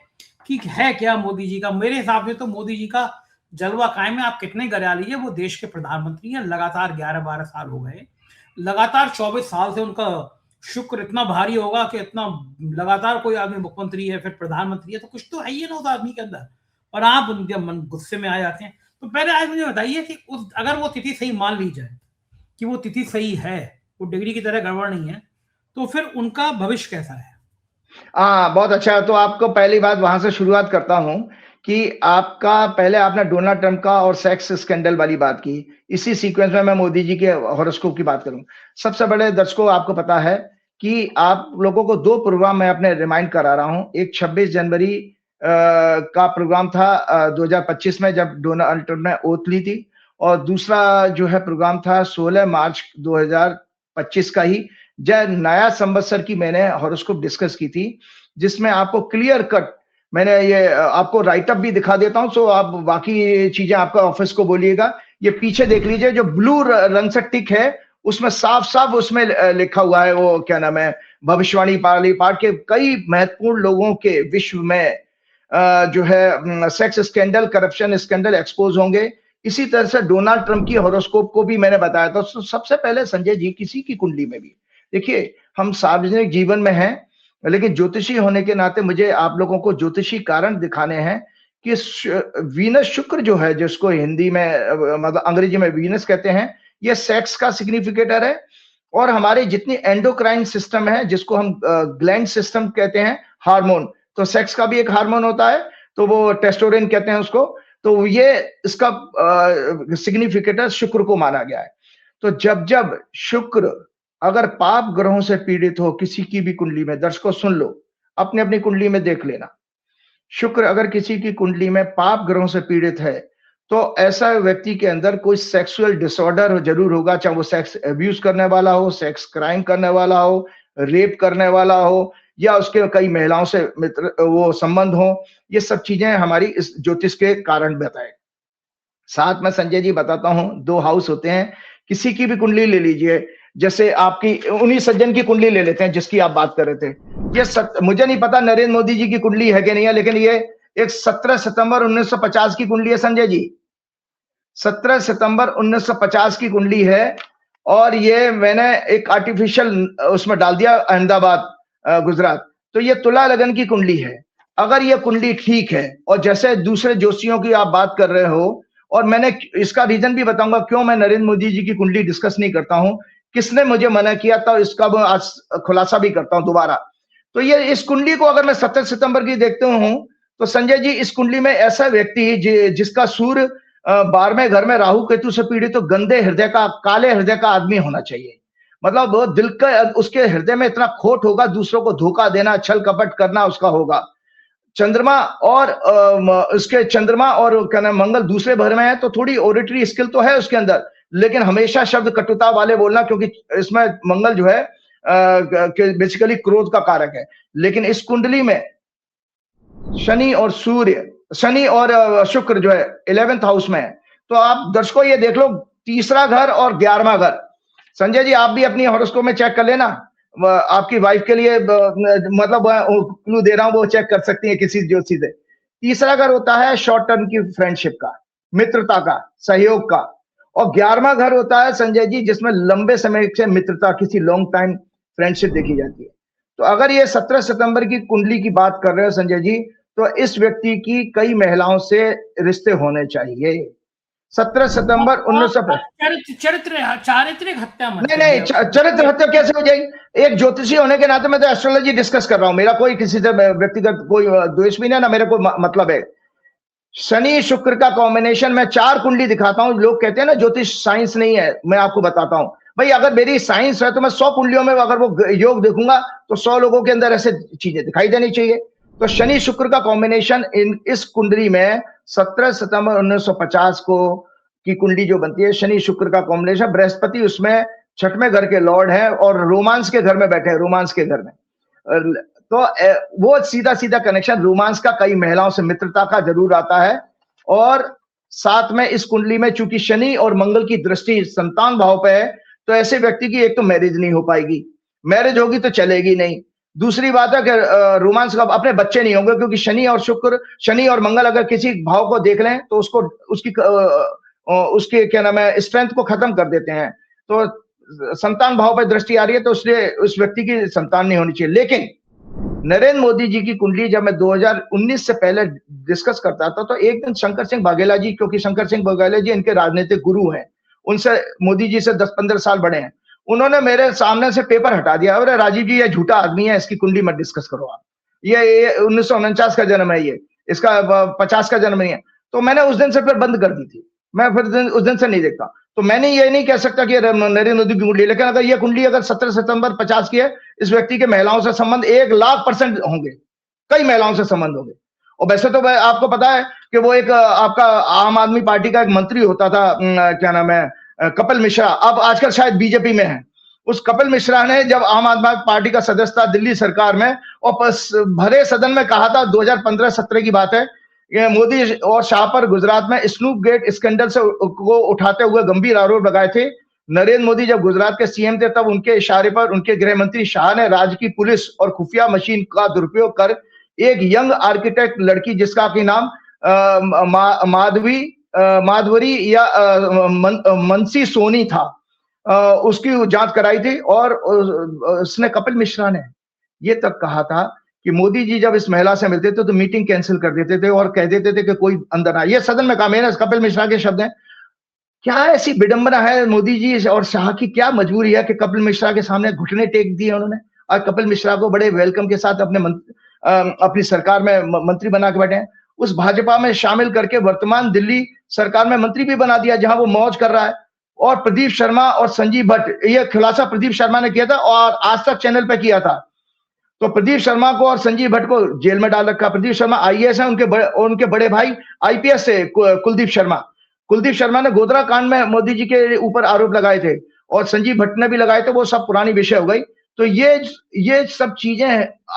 कि है क्या मोदी जी का। मेरे हिसाब से तो मोदी जी का जलवा कायम है। आप कितने गिरा लीजिए, वो देश के प्रधानमंत्री हैं, लगातार 11-12 साल हो गए, लगातार 24 साल से उनका शुक्र इतना भारी होगा कि इतना लगातार कोई आदमी मुख्यमंत्री है फिर प्रधानमंत्री है, तो कुछ तो है ही ना उस आदमी के अंदर। और आप उनके मन गुस्से में आ जाते हैं। तो पहले आज मुझे बताइए कि अगर वो तिथि सही मान ली जाए कि वो तिथि सही है, वो डिग्री की तरह गड़बड़ नहीं है, तो फिर उनका भविष्य कैसा है? बहुत अच्छा। तो आपको पहली बात वहां से शुरुआत करता हूं कि आपका पहले आपने डोनाल्ड ट्रंप का और सेक्स स्कैंडल वाली बात की। इसी सीक्वेंस में मैं मोदी जी के हॉरोस्कोप की बात करूं। सबसे बड़े दर्शकों आपको पता है कि आप लोगों को 2 प्रोग्राम मैं अपने रिमाइंड करा रहा हूं। एक 26 जनवरी का प्रोग्राम था 2025 में जब डोनाल्ड ट्रंप ने ओथ ली थी, और दूसरा जो है प्रोग्राम था 16 मार्च 2025 का ही, जब नया संवत्सर की मैंने हॉरोस्कोप डिस्कस की थी, जिसमें आपको क्लियर कट मैंने ये आपको राइटअप भी दिखा देता हूं, सो आप बाकी चीजें आपका ऑफिस को बोलिएगा। ये पीछे देख लीजिए, जो ब्लू रंग से टिक है उसमें साफ साफ उसमें लिखा हुआ है, वो क्या नाम है, भविष्यवाणी वाली पार्ट के कई महत्वपूर्ण लोगों के विश्व में जो है sex scandal, corruption scandal expose होंगे। इसी तरह से डोनाल्ड ट्रंप की हॉरोस्कोप को भी मैंने बताया था। सबसे पहले संजय जी, किसी की कुंडली में भी देखिए, हम सार्वजनिक जीवन में हैं, लेकिन ज्योतिषी होने के नाते मुझे आप लोगों को ज्योतिषी कारण दिखाने हैं कि वीनस, शुक्र जो है, जिसको हिंदी में मतलब अंग्रेजी में वीनस कहते हैं, ये सेक्स का सिग्निफिकेटर है। और हमारे जितनी एंडोक्राइन सिस्टम है, जिसको हम ग्लैंड सिस्टम कहते हैं, हार्मोन, तो सेक्स का भी एक हार्मोन होता है, तो वो टेस्टोस्टेरोन कहते हैं उसको। तो ये इसका सिग्निफिकेटर शुक्र को माना गया है। तो जब जब शुक्र अगर पाप ग्रहों से पीड़ित हो किसी की भी कुंडली में, दर्शकों सुन लो, अपनी अपनी कुंडली में देख लेना, शुक्र अगर किसी की कुंडली में पाप ग्रहों से पीड़ित है, तो ऐसा व्यक्ति के अंदर कोई सेक्सुअल डिसऑर्डर जरूर होगा, चाहे वो सेक्स अब्यूज करने वाला हो, सेक्स क्राइम करने वाला हो, रेप करने वाला हो, या उसके कई महिलाओं से मित्र वो संबंध हो। ये सब चीजें हमारी इस ज्योतिष के कारण बताए। साथ में संजय जी बताता हूं, 2 हाउस होते हैं, किसी की भी कुंडली ले लीजिए, जैसे आपकी उन्हीं सज्जन की कुंडली ले लेते हैं जिसकी आप बात कर रहे थे। मुझे नहीं पता नरेंद्र मोदी जी की कुंडली है कि नहीं है, लेकिन ये एक 17 सितंबर 1950 की कुंडली है संजय जी, 17 सितंबर 1950 की कुंडली है। और ये मैंने एक आर्टिफिशियल उसमें डाल दिया, अहमदाबाद गुजरात। तो ये तुला लगन की कुंडली है। अगर ये कुंडली ठीक है, और जैसे दूसरे जोशियों की आप बात कर रहे हो, और मैंने इसका रीजन भी बताऊंगा क्यों मैं नरेंद्र मोदी जी की कुंडली डिस्कस नहीं करता हूं, किसने मुझे मना किया था, इसका मैं आज खुलासा भी करता हूं दोबारा। तो ये इस कुंडली को अगर मैं 17 सितंबर की देखते हूं, तो संजय जी इस कुंडली में ऐसा व्यक्ति जिसका सूर्य 12वें घर में राहु केतु से पीड़ित, तो गंदे हृदय का, काले हृदय का आदमी होना चाहिए। मतलब वो दिल का, उसके हृदय में इतना खोट होगा, दूसरों को धोखा देना, छल कपट करना उसका होगा। चंद्रमा और उसके चंद्रमा और क्या नाम मंगल दूसरे घर में है, तो थोड़ी ओरेटरी स्किल तो है उसके अंदर, लेकिन हमेशा शब्द कटुता वाले बोलना, क्योंकि इसमें मंगल जो है बेसिकली क्रोध का कारक है। लेकिन इस कुंडली में शनि और शुक्र जो है 11th हाउस में है। तो आप दर्शकों ये देख लो, तीसरा घर और 11वां घर। संजय जी आप भी अपनी हॉरोस्कोप में चेक कर लेना, आपकी वाइफ के लिए मतलब क्लू दे रहा हूं, वो चेक कर सकती है किसी ज्योतिषी से। तीसरा घर होता है शॉर्ट टर्म की फ्रेंडशिप का, मित्रता का, सहयोग का। और 11वां घर होता है संजय जी जिसमें लंबे समय से मित्रता, किसी लॉन्ग टाइम फ्रेंडशिप देखी जाती है। तो अगर ये 17 सितंबर की कुंडली की बात कर रहे हो संजय जी, तो इस व्यक्ति की कई महिलाओं से रिश्ते होने चाहिए। 17 सितंबर 1950। चारित्रिक हत्या मत नहीं, चरित्र हत्या कैसे हो जाएगी? एक ज्योतिषी होने के नाते मैं तो एस्ट्रोलॉजी डिस्कस कर रहा हूं, मेरा कोई किसी से व्यक्तिगत कोई द्वेष भी नहीं ना, मेरा कोई मतलब है। शनि शुक्र का कॉम्बिनेशन में 4 कुंडली दिखाता हूं। लोग कहते हैं ना ज्योतिष साइंस नहीं है, मैं आपको बताता हूं भाई, अगर मेरी साइंस है तो मैं 100 कुंडलियों में अगर वो योग देखूंगा तो 100 लोगों के अंदर ऐसे चीजें दिखाई देनी चाहिए। तो शनि शुक्र का कॉम्बिनेशन इस कुंडली में 17 सितंबर 1950 को की कुंडली जो बनती है, शनि शुक्र का कॉम्बिनेशन, बृहस्पति उसमें 6वें घर के लॉर्ड है और रोमांस के घर में बैठे हैं, रोमांस के घर में। तो वो सीधा सीधा कनेक्शन रोमांस का, कई महिलाओं से मित्रता का जरूर आता है। और साथ में इस कुंडली में चूंकि शनि और मंगल की दृष्टि संतान भाव पे है, तो ऐसे व्यक्ति की एक तो मैरिज नहीं हो पाएगी, मैरिज होगी तो चलेगी नहीं। दूसरी बात है कि रोमांस का अपने बच्चे नहीं होंगे, क्योंकि शनि और मंगल अगर किसी भाव को देख लें तो उसको उसके क्या नाम है स्ट्रेंथ को खत्म कर देते हैं। तो संतान भाव पर दृष्टि आ रही है, तो उसलिए उस व्यक्ति की संतान नहीं होनी चाहिए। लेकिन नरेंद्र मोदी जी की कुंडली जब मैं 2019 से पहले डिस्कस करता था, तो एक दिन शंकर सिंह वाघेला जी, क्योंकि शंकर सिंह वाघेला जी इनके राजनीतिक गुरु हैं, उनसे मोदी जी से 10-15 साल बड़े हैं, उन्होंने मेरे सामने से पेपर हटा दिया, अरे राजीव जी ये झूठा आदमी है, इसकी कुंडली मत डिस्कस करो आप, ये 1949 का जन्म है, ये इसका 50 का जन्म नहीं है। तो मैंने उस दिन से फिर बंद कर दी थी, मैं फिर उस दिन से नहीं देखता। तो मैंने ये नहीं कह सकता कि नरेंद्र मोदी की कुंडली, लेकिन अगर ये कुंडली अगर 17 सितंबर 50 की है, इस व्यक्ति के महिलाओं से संबंध 1,00,000% होंगे, कई महिलाओं से संबंध होंगे। और वैसे तो आपको पता है कि वो एक आपका आम आदमी पार्टी का एक मंत्री होता था, क्या नाम है, कपिल मिश्रा, अब आजकल शायद बीजेपी में है। उस कपिल मिश्रा ने जब आम आदमी पार्टी का सदस्य था दिल्ली सरकार में और भरे सदन में कहा था, 2015-17 की बात है, ये मोदी और शाह पर गुजरात में स्नूप गेट स्कैंडल से को उठाते हुए गंभीर आरोप लगाए थे। नरेंद्र मोदी जब गुजरात के सीएम थे तब उनके इशारे पर उनके गृह मंत्री शाह ने राज्य की पुलिस और खुफिया मशीन का दुरुपयोग कर एक यंग आर्किटेक्ट लड़की जिसका की नाम माधवरी या मनसी सोनी था, उसकी जांच कराई थी। और उसने कपिल मिश्रा ने ये तक कहा था कि मोदी जी जब इस महिला से मिलते थे तो मीटिंग कैंसिल कर देते थे और कह देते थे कि कोई अंदर आए। ये सदन में कहा मैंने, कपिल मिश्रा के शब्द हैं। क्या ऐसी विडंबना है मोदी जी और शाह की, क्या मजबूरी है कि कपिल मिश्रा के सामने घुटने टेक दिए उन्होंने और कपिल मिश्रा को बड़े वेलकम के साथ अपनी सरकार में मंत्री बना के बैठे हैं। उस भाजपा में शामिल करके वर्तमान दिल्ली सरकार में मंत्री भी बना दिया जहां वो मौज कर रहा है। और प्रदीप शर्मा और संजीव भट्ट, ये खुलासा प्रदीप शर्मा ने किया था और आज तक चैनल पे किया था। तो प्रदीप शर्मा को और संजीव भट्ट को जेल में डाल रखा। प्रदीप शर्मा आईएएस है, उनके बड़े भाई आईपीएस से कुलदीप शर्मा ने गोधरा कांड में मोदी जी के ऊपर आरोप लगाए थे और संजीव भट्ट ने भी लगाए थे, वो सब पुरानी विषय हो गई। तो ये सब चीजें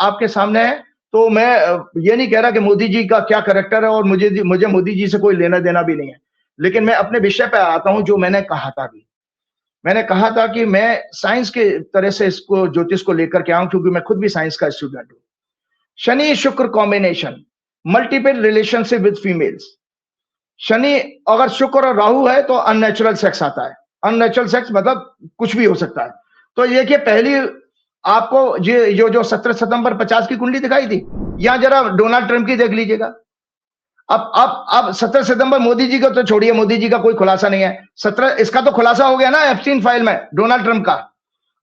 आपके सामने है। तो मैं ये नहीं कह रहा कि मोदी जी का क्या कैरेक्टर है और मुझे मोदी जी से कोई लेना देना भी नहीं है, लेकिन मैं अपने विषय पे आता हूं। जो मैंने कहा था भी, मैंने कहा था कि मैं साइंस के तरह से इसको ज्योतिष को लेकर के आऊं क्योंकि मैं खुद भी साइंस का स्टूडेंट हूं। शनि शुक्र combination, multiple relationship with females. Shani अगर शुक्र और राहु है तो अननेचुरल सेक्स आता है। अननेचुरल सेक्स मतलब कुछ भी हो सकता है। तो देखिए पहली आपको जो 17 सितंबर 50 की कुंडली दिखाई थी, यहां जरा डोनाल्ड ट्रंप की देख लीजिएगा। अब 17 सितंबर मोदी जी को तो छोड़िए, मोदी जी का कोई खुलासा नहीं है। 17 इसका तो खुलासा हो गया ना एप्स्टीन फाइल में, डोनाल्ड ट्रंप का।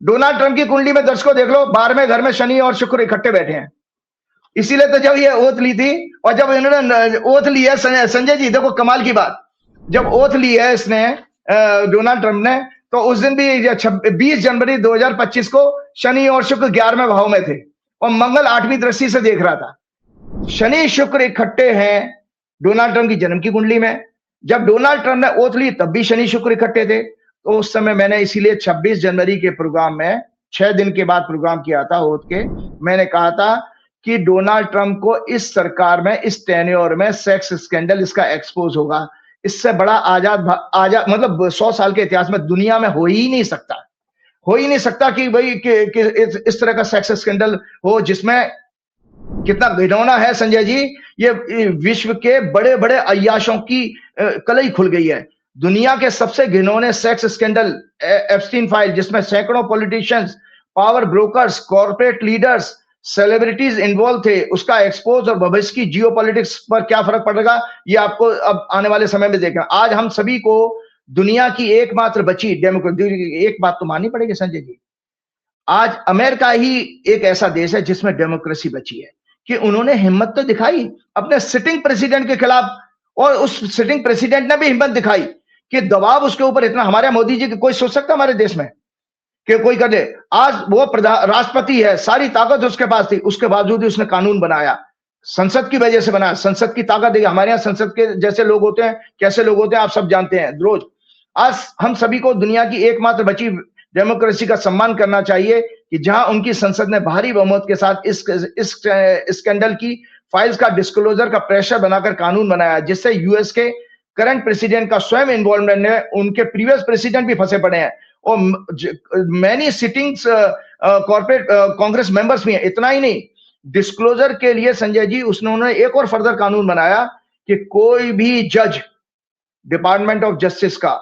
डोनाल्ड ट्रंप की कुंडली में दर्शकों देख लो, 12वें घर में शनि और शुक्र इकट्ठे बैठे हैं। इसीलिए तो जब ये ओथ ली थी और जब इन्होंने ओथ ली है, संजय जी देखो कमाल की बात, जब ओथ ली है इसने डोनाल्ड ट्रंप ने, तो उस दिन भी 20 जनवरी 2025 को शनि और शुक्र 11वें भाव में थे और मंगल 8वीं दृष्टि से देख रहा था। शनि शुक्र इकट्ठे हैं डोनाल्ड ट्रंप की जन्म की कुंडली में। जब डोनाल्ड ट्रंप ने ओथ ली तब भी शनि शुक्र इकट्ठे थे। तो उस समय मैंने इसीलिए 26 जनवरी के प्रोग्राम में 6 दिन के बाद प्रोग्राम किया था ओथ के, मैंने कहा था कि डोनाल्ड ट्रंप को इस सरकार में, इस टेन्योर में सेक्स स्कैंडल इसका एक्सपोज होगा। इससे बड़ा आजाद मतलब 100 साल के इतिहास में दुनिया में हो ही नहीं सकता कि भाई इस तरह का सेक्स स्कैंडल हो जिसमें कितना घिनौना है संजय जी। ये विश्व के बड़े बड़े अय्याशों की कलई खुल गई है। दुनिया के सबसे घिनौने सेक्स स्कैंडल एप्स्टीन फाइल, जिसमें सैकड़ों politicians, power brokers, corporate leaders, celebrities involve थे, उसका एक्सपोज और भविष्य की जियोपॉलिटिक्स पर क्या फर्क पड़ेगा ये आपको अब आने वाले समय में देखना। आज हम सभी को दुनिया की एकमात्र बची डेमोक्रेसी, एक बात तो माननी पड़ेगी संजय जी, आज अमेरिका ही एक ऐसा देश है जिसमें डेमोक्रेसी बची है कि उन्होंने हिम्मत तो दिखाई अपने सिटिंग प्रेसिडेंट के खिलाफ, और उस सिटिंग प्रेसिडेंट ने भी हिम्मत दिखाई कि दबाव उसके ऊपर इतना, हमारे मोदी जी कोई सोच सकता हमारे देश में कि कोई कर दे। आज वो राष्ट्रपति है, सारी ताकत उसके पास थी, उसके बावजूद ही उसने कानून बनाया, संसद की वजह से बनाया। संसद की ताकत देखिए, हमारे यहाँ संसद के जैसे लोग होते हैं, कैसे लोग होते हैं आप सब जानते हैं रोज। आज हम सभी को दुनिया की एकमात्र बची डेमोक्रेसी का सम्मान करना चाहिए कि जहां उनकी संसद ने भारी बहुमत के साथ इस स्कैंडल की फाइल्स का डिस्क्लोजर का प्रेशर बनाकर कानून बनाया, जिससे यूएस के करंट प्रेसिडेंट का स्वयं इन्वॉल्वमेंट है, उनके प्रीवियस प्रेसिडेंट भी फंसे पड़े हैं और many sittings corporate Congress members भी हैं। इतना ही नहीं, डिस्क्लोजर के लिए संजय जी उन्होंने एक और फर्दर कानून बनाया कि कोई भी जज डिपार्टमेंट ऑफ जस्टिस का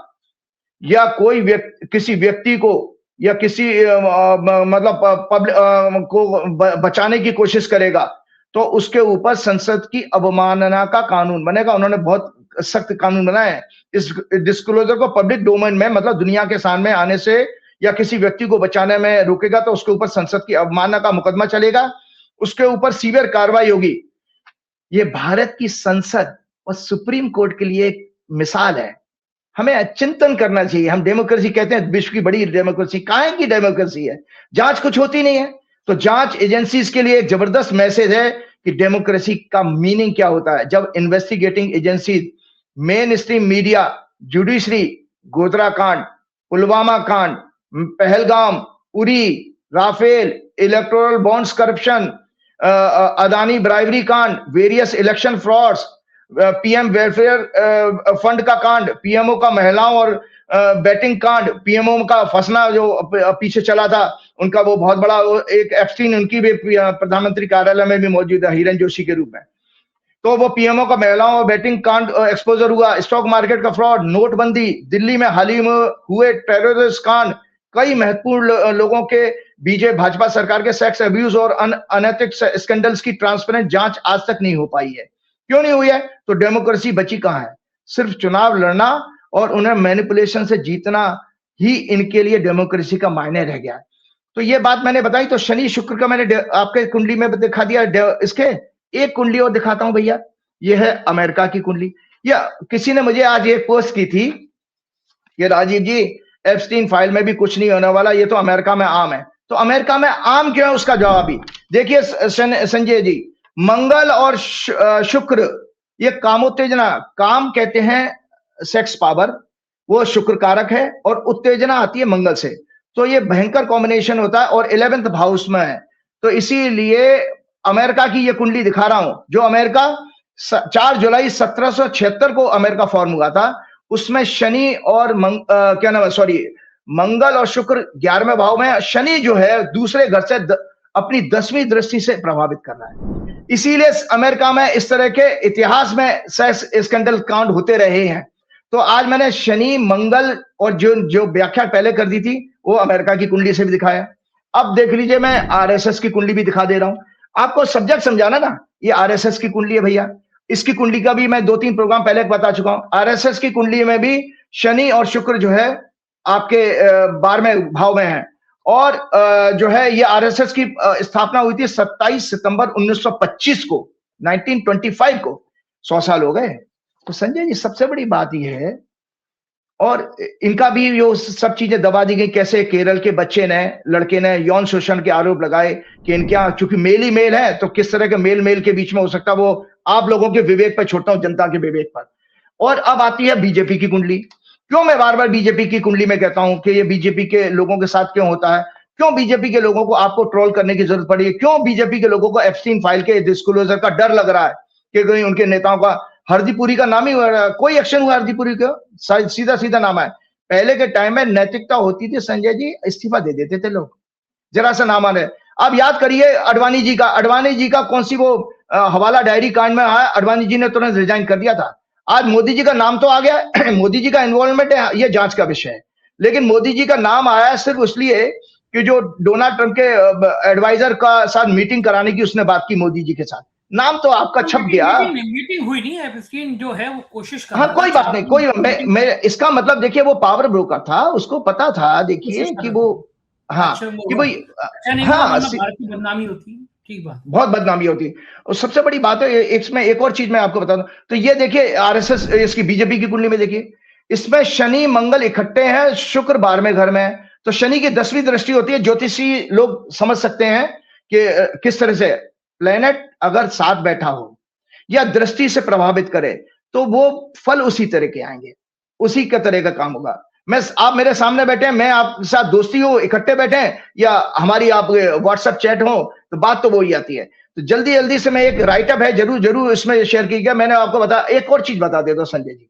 या कोई किसी व्यक्ति को या किसी मतलब पब्लिक को बचाने की कोशिश करेगा तो उसके ऊपर संसद की अवमानना का कानून बनेगा। उन्होंने बहुत सख्त कानून बनाए हैं। इस डिस्क्लोजर को पब्लिक डोमेन में, मतलब दुनिया के सामने आने से या किसी व्यक्ति को बचाने में रोकेगा तो उसके ऊपर संसद की अवमानना का मुकदमा चलेगा, उसके ऊपर सीवियर कार्रवाई होगी। ये भारत की संसद और सुप्रीम कोर्ट के लिए एक मिसाल है। हमें चिंतन करना चाहिए। हम डेमोक्रेसी कहते हैं विश्व की बड़ी डेमोक्रेसी, काहे की डेमोक्रेसी है? जांच कुछ होती नहीं है, तो जांच एजेंसीज के लिए एक जबरदस्त मैसेज है कि डेमोक्रेसी का मीनिंग क्या होता है। जब investigating agency, main stream media, judiciary, Godhra कांड, पुलवामा कांड, Pahalgam Uri, Rafale, electoral bonds corruption, Adani bribery कांड, various election frauds, PM welfare fund का कांड, पीएमओ का महिलाओं और बैटिंग कांड, पीएमओ का फंसना जो पीछे चला था उनका, वो बहुत बड़ा एक एप्स्टीन उनकी भी प्रधानमंत्री कार्यालय में भी मौजूद है हिरन जोशी के रूप में। तो वो पीएमओ का महिलाओं और बैटिंग कांड एक्सपोजर हुआ, स्टॉक मार्केट का फ्रॉड, नोटबंदी, दिल्ली में हाल ही में हुए टेररिस्ट कांड, कई महत्वपूर्ण लोगों के बीजेपी भाजपा सरकार के सेक्स अब्यूज और अनैतिक स्कैंडल्स की ट्रांसपेरेंट जांच आज तक नहीं हो पाई है। क्यों नहीं हुई है? तो डेमोक्रेसी बची कहां है? सिर्फ चुनाव लड़ना और उन्हें मैनिपुलेशन से जीतना ही इनके लिए डेमोक्रेसी का मायने रह गया है। तो ये बात मैंने बताई। तो शनि शुक्र का मैंने आपके कुंडली में दिखा दिया। इसके एक कुंडली और दिखाता हूं भैया, ये है अमेरिका की कुंडली। या किसी ने मुझे आज एक पोस्ट की थी कि राजीव जी एप्स्टीन फाइल में भी कुछ नहीं होने वाला, ये तो अमेरिका में आम है। तो अमेरिका में आम क्यों है उसका जवाब ही देखिए संजय जी। मंगल और शुक्र ये कामोत्तेजना, काम कहते हैं सेक्स पावर, वो शुक्र कारक है और उत्तेजना आती है मंगल से। तो ये भयंकर कॉम्बिनेशन होता है और 11th हाउस में है। तो इसीलिए अमेरिका की ये कुंडली दिखा रहा हूं। जो अमेरिका 4 जुलाई 1776 को अमेरिका फॉर्म हुआ था, उसमें शनि और क्या नाम है, सॉरी, मंगल और शुक्र 11वें भाव में। शनि जो है दूसरे घर से अपनी 10वीं दृष्टि से प्रभावित कर रहा है। इसीलिए अमेरिका में इस तरह के इतिहास में सेक्स स्कैंडल कांड होते रहे हैं। तो आज मैंने शनि, मंगल और जो व्याख्या पहले कर दी थी वो अमेरिका की कुंडली से भी दिखाया। अब देख लीजिए, मैं आरएसएस की कुंडली भी दिखा दे रहा हूं आपको। सब्जेक्ट समझाना ना, ये आरएसएस की कुंडली है भैया। इसकी कुंडली का भी मैं 2-3 प्रोग्राम पहले बता चुका हूं। आरएसएस की कुंडली में भी शनि और शुक्र जो है आपके 12वें भाव में है। और जो है ये आरएसएस की स्थापना हुई थी 27 सितंबर 1925 को, 1925 को। 100 साल हो गए। तो संजय जी सबसे बड़ी बात यह है, और इनका भी जो सब चीजें दबा दी गई। कैसे केरल के बच्चे ने, लड़के ने यौन शोषण के आरोप लगाए कि इनके यहाँ चूंकि मेल ही मेल है, तो किस तरह के मेल के बीच में हो सकता, वो आप लोगों के विवेक पर छोड़ता हूं, जनता के विवेक पर। और अब आती है बीजेपी की कुंडली। क्यों मैं बार बार बीजेपी की कुंडली में कहता हूं कि ये बीजेपी के लोगों के साथ क्यों होता है? क्यों बीजेपी के लोगों को आपको ट्रोल करने की जरूरत पड़ी है? क्यों बीजेपी के लोगों को एप्स्टीन फाइल के डिस्क्लोजर का डर लग रहा है कि कहीं उनके नेताओं का, हरदीपुरी का नाम ही कोई एक्शन हुआ हरदीपुरी का? सीधा सीधा नाम है। पहले के टाइम में नैतिकता होती थी संजय जी, इस्तीफा दे देते थे लोग, जरा सा नाम आने। अब याद करिए अडवाणी जी का कौन सी वो हवाला डायरी कांड में आया, अडवाणी जी ने तुरंत रिजाइन कर दिया था। आज मोदी जी का नाम तो आ गया, मोदी जी का इन्वॉल्वमेंट है, ये जांच का विषय है। लेकिन मोदी जी का नाम आया सिर्फ इसलिए कि जो डोनाल्ड ट्रंप के एडवाइजर का साथ मीटिंग कराने की उसने बात की मोदी जी के साथ, नाम तो आपका छप गया। मीटिंग हुई नहीं, एप्स्टीन जो है वो कोशिश कर, हाँ कोई बात नहीं, कोई मैं इसका मतलब देखिए वो पावर ब्रोकर था, उसको पता था देखिए कि वो, हाँ कि भाई, हाँ भारत की बदनामी होती, ठीक बात, बहुत बदनामी होती है। और सबसे बड़ी बात है इसमें एक और चीज मैं आपको बता दूं, तो ये देखिए आरएसएस इसकी बीजेपी की कुंडली में देखिए, इसमें शनि मंगल इकट्ठे हैं, शुक्र 12वें घर में है। तो शनि की 10वीं दृष्टि होती है। ज्योतिषी लोग समझ सकते हैं कि किस तरह से प्लेनेट अगर साथ बैठा हो या दृष्टि से प्रभावित करे तो वो फल उसी तरह के आएंगे, उसी का तरह का काम होगा। आप मेरे सामने बैठे हैं, मैं आपके साथ दोस्ती हो, इकट्ठे बैठे हैं, या हमारी आप व्हाट्सएप चैट हो, तो बात तो वही आती है। तो जल्दी जल्दी से मैं एक राइटअप है जरूर इसमें शेयर कीजिएगा। मैंने आपको एक और चीज बता देता हूं संजय जी,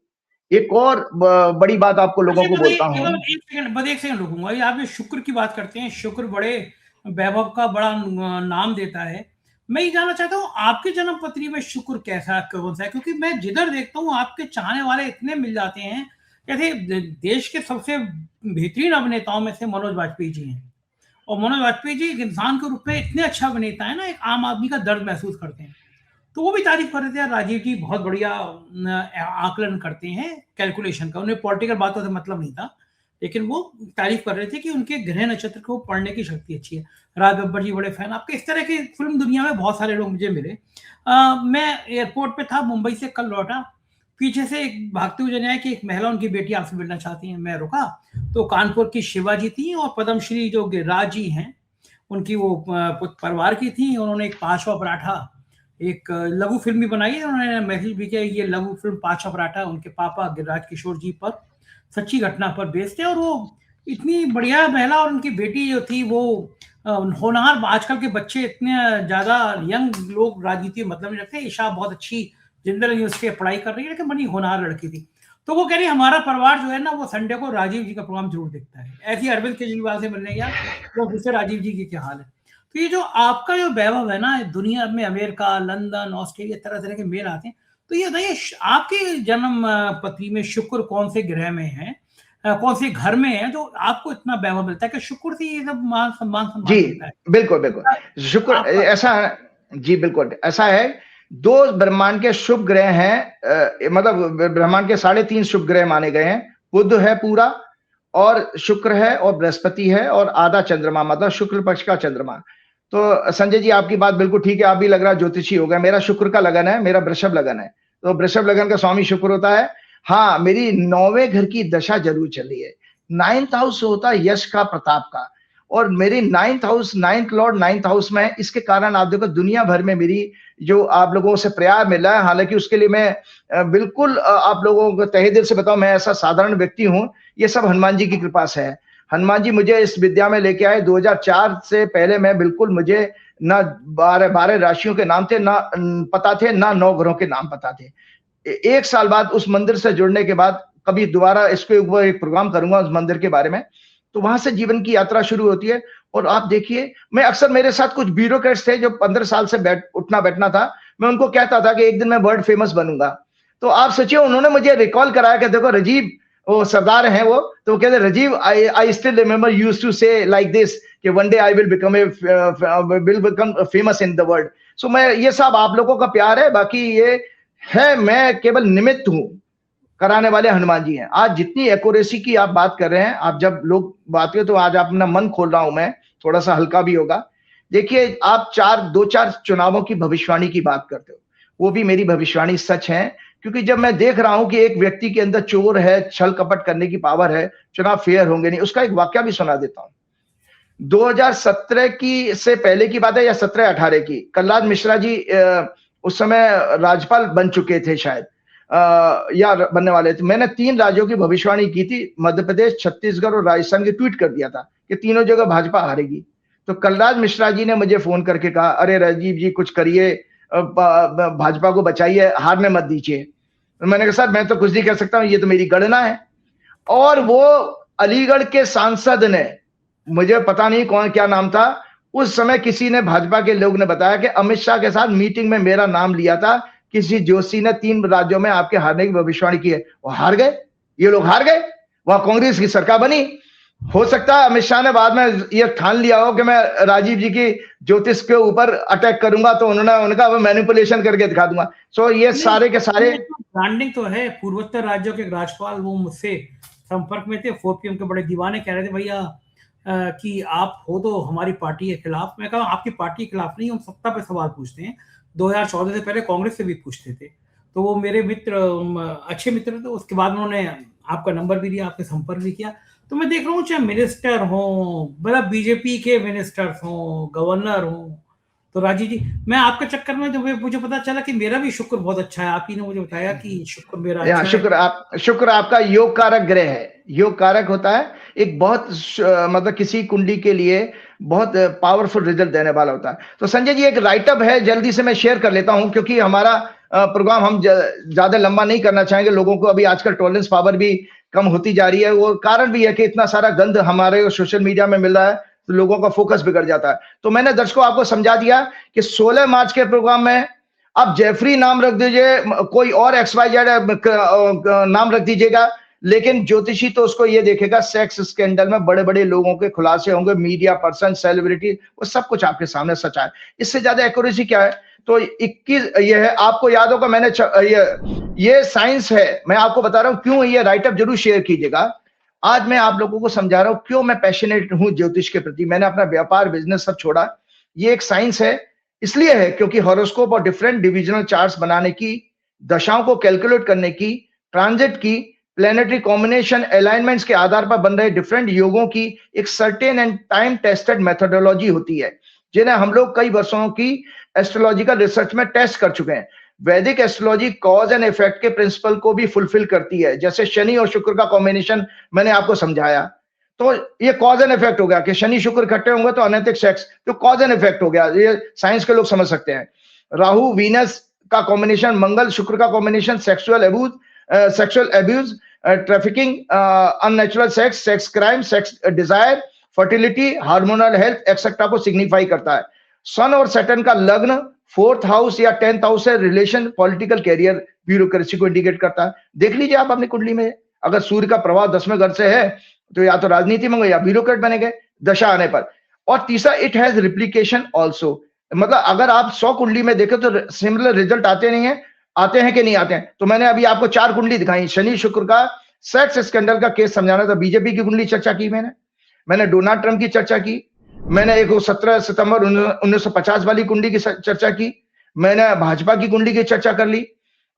एक और बड़ी बात आपको लोगों को बोलता हूं। एक सेकंड रुकूंगा। आप शुक्र की बात करते हैं, शुक्र बड़े वैभव का बड़ा नाम देता है। मैं ये जानना चाहता हूँ आपके जन्म पत्री में शुक्र कैसा कौन सा है? क्योंकि मैं जिधर देखता हूँ आपके चाहने वाले इतने मिल जाते हैं। जैसे देश के सबसे बेहतरीन अभिनेताओं में से मनोज वाजपेयी जी हैं, और मनोज वाजपेयी जी एक इंसान के रूप में इतने अच्छा अभिनेता है ना, एक आम आदमी का दर्द महसूस करते हैं। तो वो भी तारीफ कर रहे थे, राजीव जी बहुत बढ़िया आकलन करते हैं कैलकुलेशन का, उन्हें पॉलिटिकल बातों से मतलब नहीं था, लेकिन वो तारीफ कर रहे थे कि उनके ग्रह नक्षत्र को पढ़ने की शक्ति अच्छी है। राज बब्बर जी बड़े फैन आपके। इस तरह की फिल्म दुनिया में बहुत सारे लोग मुझे मिले। मैं एयरपोर्ट पे था, मुंबई से कल लौटा, पीछे से एक भागते हुए जने आए कि एक महिला उनकी बेटी आपसे मिलना चाहती है। मैं रुका तो कानपुर की शिवाजी थी और पद्मश्री जो गिरिराज जी हैं उनकी वो परिवार की थी। उन्होंने एक 5वां पराठा, एक लघु फिल्म भी बनाई है, उन्होंने मैसेज भी किया। ये लघु फिल्म 5वां पराठा उनके पापा गिरिराज किशोर जी पर सच्ची घटना पर बेस्ड है, और वो इतनी बढ़िया महिला, और उनकी बेटी जो थी वो होनहार। आजकल के बच्चे इतने ज्यादा यंग लोग राजनीति में मतलब नहीं रखते। ईशा बहुत अच्छी जनरल यूनिवर्सिटी में पढ़ाई कर रही है, लेकिन बड़ी होनहार लड़की थी। तो वो कह रही हमारा परिवार जो है ना, वो संडे को राजीव जी का प्रोग्राम जरूर देखता है। ऐसी अरविंद केजरीवाल से मिलने गया तो उससे राजीव जी की क्या हाल है। तो ये जो आपका जो वैभव है ना, दुनिया में अमेरिका, लंदन, ऑस्ट्रेलिया, तरह तरह के मेल आते हैं। तो ये बताइए, आपके जन्म पत्री में शुक्र कौन से ग्रह में है, कौन से घर में है, जो आपको इतना वैभव मिलता है कि शुक्र से ये सब मान सम्मान जी मिलता है? बिल्कुल बिल्कुल, शुक्र ऐसा है जी, बिल्कुल ऐसा है। दो ब्रह्मांड के शुभ ग्रह हैं, मतलब ब्रह्मांड के 3.5 शुभ ग्रह माने गए हैं। बुध है पूरा, और शुक्र है, और बृहस्पति है, और आधा चंद्रमा, मतलब शुक्ल पक्ष का चंद्रमा। तो संजय जी आपकी बात बिल्कुल ठीक है, आप भी लग रहा ज्योतिषी हो गए। मेरा शुक्र का लगन है, मेरा वृषभ लगन है, तो वृषभ लगन का स्वामी शुक्र होता है। हाँ, मेरी 9वें घर की दशा जरूर चल रही है। 9th हाउस होता है यश का, प्रताप का, और मेरी 9th house, 9th Lord 9th house में है। इसके कारण आप देखो दुनिया भर में मेरी जो आप लोगों से प्यार मिला है, हालांकि उसके लिए मैं बिल्कुल आप लोगों को तहे दिल से बताऊं, मैं ऐसा साधारण व्यक्ति हूं, ये सब हनुमान जी की कृपा से है। हनुमान जी मुझे इस विद्या में लेके आए 2004 से पहले। मैं बिल्कुल, मुझे ना 12 राशियों के नाम थे, ना पता थे, ना 9 ग्रहों के नाम पता थे। 1 साल बाद उस मंदिर से जुड़ने के बाद, कभी दोबारा इसके ऊपर एक प्रोग्राम करूंगा उस मंदिर के बारे में, तो वहां से जीवन की यात्रा शुरू होती है। और आप देखिए, मैं अक्सर, मेरे साथ कुछ ब्यूरोक्रेट्स थे जो 15 साल से उठना बैठना था, मैं उनको कहता था कि एक दिन मैं वर्ल्ड फेमस बनूंगा। तो आप सोचिए, उन्होंने मुझे रिकॉल कराया कि देखो राजीव, वो सरदार हैं वो, तो वो कहते Rajiv, I still remember you used to say like this कि one day I will become famous in the world. So मैं, ये सब आप लोगों का प्यार है, बाकी ये है, मैं केवल निमित्त हूं, कराने वाले हनुमान जी हैं। आज जितनी एक्यूरेसी की आप बात कर रहे हैं, आप जब लोग बात करें, तो आज अपना मन खोल रहा हूं मैं, थोड़ा सा हल्का भी होगा। देखिए, आप 2-4 चुनावों की भविष्यवाणी की बात करते हो, वो भी मेरी भविष्यवाणी सच है, क्योंकि जब मैं देख रहा हूं कि एक व्यक्ति के अंदर चोर है, छल कपट करने की पावर है, चुनाव फेयर होंगे नहीं। उसका एक वाक्य भी सुना देता हूं। 2017 की से पहले की बात है, या 17-18 की, कलराज मिश्रा जी उस समय राज्यपाल बन चुके थे शायद, या बनने वाले थे। मैंने 3 राज्यों की भविष्यवाणी की थी, मध्य प्रदेश, छत्तीसगढ़ और राजस्थान की, ट्वीट कर दिया था कि तीनों जगह भाजपा हारेगी। तो कलराज मिश्रा जी ने मुझे फोन करके कहा, अरे राजीव जी कुछ करिए, भाजपा को बचाइए, हारने मत दीजिए। तो मैंने कहा सर, मैं तो कुछ नहीं कर सकता हूं, ये तो मेरी गणना है। और वो अलीगढ़ के सांसद ने, मुझे पता नहीं कौन, क्या नाम था उस समय, किसी ने, भाजपा के लोग ने बताया कि अमित शाह के साथ मीटिंग में मेरा नाम लिया था, किसी जोशी ने 3 राज्यों में आपके हारने की भविष्यवाणी की है। वो हार गए, ये लोग हार गए, वहां कांग्रेस की सरकार बनी। हो सकता है अमित शाह ने बाद में ये ठान लिया हो कि मैं राजीव जी की ज्योतिष के ऊपर अटैक करूंगा, तो उन्होंने उनका मैनिपुलेशन करके दिखा दूंगा। सो ये सारे के सारे ब्रांडिंग तो है। पूर्वोत्तर राज्यों के राज्यपाल वो मुझसे संपर्क में थे, 4 PM के बड़े दीवाने, कह रहे थे भैया कि आप हो तो हमारी पार्टी के खिलाफ। मैं कहा आपकी पार्टी के खिलाफ नहीं, हम सत्ता पे सवाल पूछते हैं। 2014 से पहले कांग्रेस से भी पूछते थे। तो वो मेरे मित्र, अच्छे मित्र थे। उसके बाद उन्होंने आपका नंबर भी दिया, आपने संपर्क भी किया। तो मैं देख रहा हूँ, चाहे मिनिस्टर हो, मतलब बीजेपी के मिनिस्टर्स हो, गवर्नर हो, तो राजीव जी, मैं आपके चक्कर में, जब मुझे पता चला कि मेरा भी शुक्र बहुत अच्छा है, आप ही ने मुझे बताया कि शुक्र मेरा अच्छा है। शुक्र आपका योग कारक ग्रह है। योग कारक होता है एक बहुत, मतलब किसी कुंडली के लिए बहुत पावरफुल रिजल्ट देने वाला होता है। तो संजय जी, एक राइटअप है, जल्दी से मैं शेयर कर लेता हूं, क्योंकि हमारा प्रोग्राम हम ज्यादा लंबा नहीं करना चाहेंगे। लोगों को अभी आजकल टॉलरेंस पावर भी कम होती जा रही है। वो कारण भी है कि इतना सारा गंद हमारे सोशल मीडिया में मिल रहा है, तो लोगों का फोकस बिगड़ जाता है। तो मैंने दर्शकों आपको समझा दिया कि 16 मार्च के प्रोग्राम में आप जेफरी नाम रख दीजिए, कोई और XYZ नाम रख दीजिएगा, लेकिन ज्योतिषी तो उसको ये देखेगा, सेक्स स्कैंडल में बड़े बड़े लोगों के खुलासे होंगे, मीडिया पर्सन, सेलिब्रिटी, वो सब कुछ आपके सामने सच है। इससे ज्यादा एक्यूरेसी क्या है? तो 21 ये है, आपको याद होगा, मैंने ये साइंस है। मैं आपको बता रहा हूं क्यों, ये राइटअप जरूर शेयर कीजिएगा। आज मैं आप लोगों को समझा रहा हूं क्यों मैं पैशनेट हूं ज्योतिष के प्रति। मैंने अपना व्यापार, बिजनेस सब छोड़ा। ये एक साइंस है, इसलिए है क्योंकि हॉरोस्कोप और डिफरेंट डिविजनल चार्ट्स बनाने की, दशाओं को कैलकुलेट करने की, ट्रांजिट की, प्लेनेटरी कॉम्बिनेशन, अलाइनमेंट्स के आधार पर बन रहे डिफरेंट योगों की एक certain and time tested methodology होती है, जिन्हें हम लोग कई वर्षों की एस्ट्रोलॉजिकल रिसर्च में टेस्ट कर चुके हैं। वैदिक एस्ट्रोलॉजी कॉज एंड इफेक्ट के प्रिंसिपल को भी फुलफिल करती है, जैसे शनि और शुक्र का कॉम्बिनेशन मैंने आपको समझाया। तो ये कॉज एंड इफेक्ट हो गया कि शनि शुक्र इकट्ठे होंगे तो अनैतिक सेक्स, तो कॉज एंड इफेक्ट हो गया, ये साइंस के लोग समझ सकते हैं। राहु वीनस का कॉम्बिनेशन, मंगल शुक्र का combination, sexual abuse, trafficking, unnatural sex, sex crime, sex Dzire, fertility, hormonal health etcetera को सिग्निफाई करता है। सन और सैटर्न का लग्न 4th हाउस या 10th हाउस से रिलेशन, पॉलिटिकल कैरियर, ब्यूरोक्रेसी को इंडिकेट करता है। देख लीजिए आप अपनी कुंडली में, अगर सूर्य का प्रभाव 10वें घर से है तो या तो राजनीति में या ब्यूरोक्रेट बनेंगे दशा आने पर। और तीसरा, इट हैज रिप्लीकेशन ऑल्सो, मतलब अगर आप 100 कुंडली में देखें तो सिमिलर रिजल्ट आते नहीं है, आते हैं कि नहीं आते हैं। तो मैंने अभी आपको 4 कुंडली दिखाई, शनि शुक्र का सेक्स स्कैंडल का केस समझाना था, बीजेपी की कुंडली चर्चा की मैंने डोनाल्ड ट्रंप की चर्चा की, मैंने एक 17 सितंबर 1950 वाली कुंडली की चर्चा की, मैंने भाजपा की कुंडली की चर्चा कर ली।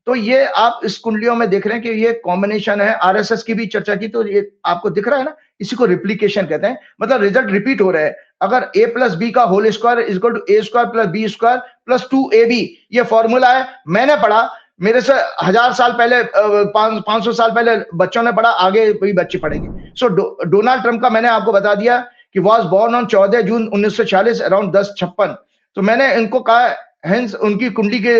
तो ये आप इस कुंडलियों में देख रहे हैं कि ये कॉम्बिनेशन है। आरएसएस की भी चर्चा की, तो ये आपको दिख रहा है ना, इसी को रिप्लीकेशन कहते हैं, मतलब रिजल्ट रिपीट हो रहे हैं। अगर a प्लस बी का whole square is equal to A square plus B square plus 2ab, ये फॉर्मूला है, मैंने पढ़ा, मेरे से 1000 साल पहले, 500 साल पहले बच्चों ने पढ़ा, आगे कोई बच्चे पढ़ेंगे। सो डोनाल्ड ट्रंप का मैंने आपको बता दिया कि was born on 14 June 1946 around 10:56। तो मैंने इनको कहा, हेंस उनकी कुंडली के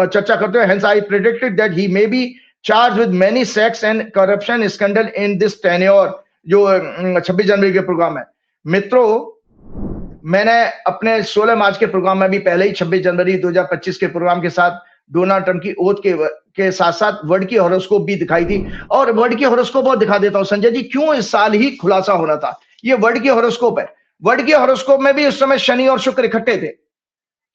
चर्चा करते हुए, hence I predicted that he may be charge with many sex and corruption scandal in this tenure, जो 26 जनवरी के प्रोग्राम है। मित्रों, मैंने अपने 16 मार्च के प्रोग्राम में भी पहले ही 26 जनवरी 2025 के प्रोग्राम के साथ डोनाल्ड ट्रंप की ओथ के साथ साथ वर्ड की हॉरोस्कोप भी दिखाई थी। और वर्ड की हॉरोस्कोप और दिखा देता हूं संजय जी, क्यों इस साल ही खुलासा होना था। ये वर्ड की हॉरोस्कोप है, वर्ड की हॉरोस्कोप में भी उस समय शनि और शुक्र इकट्ठे थे।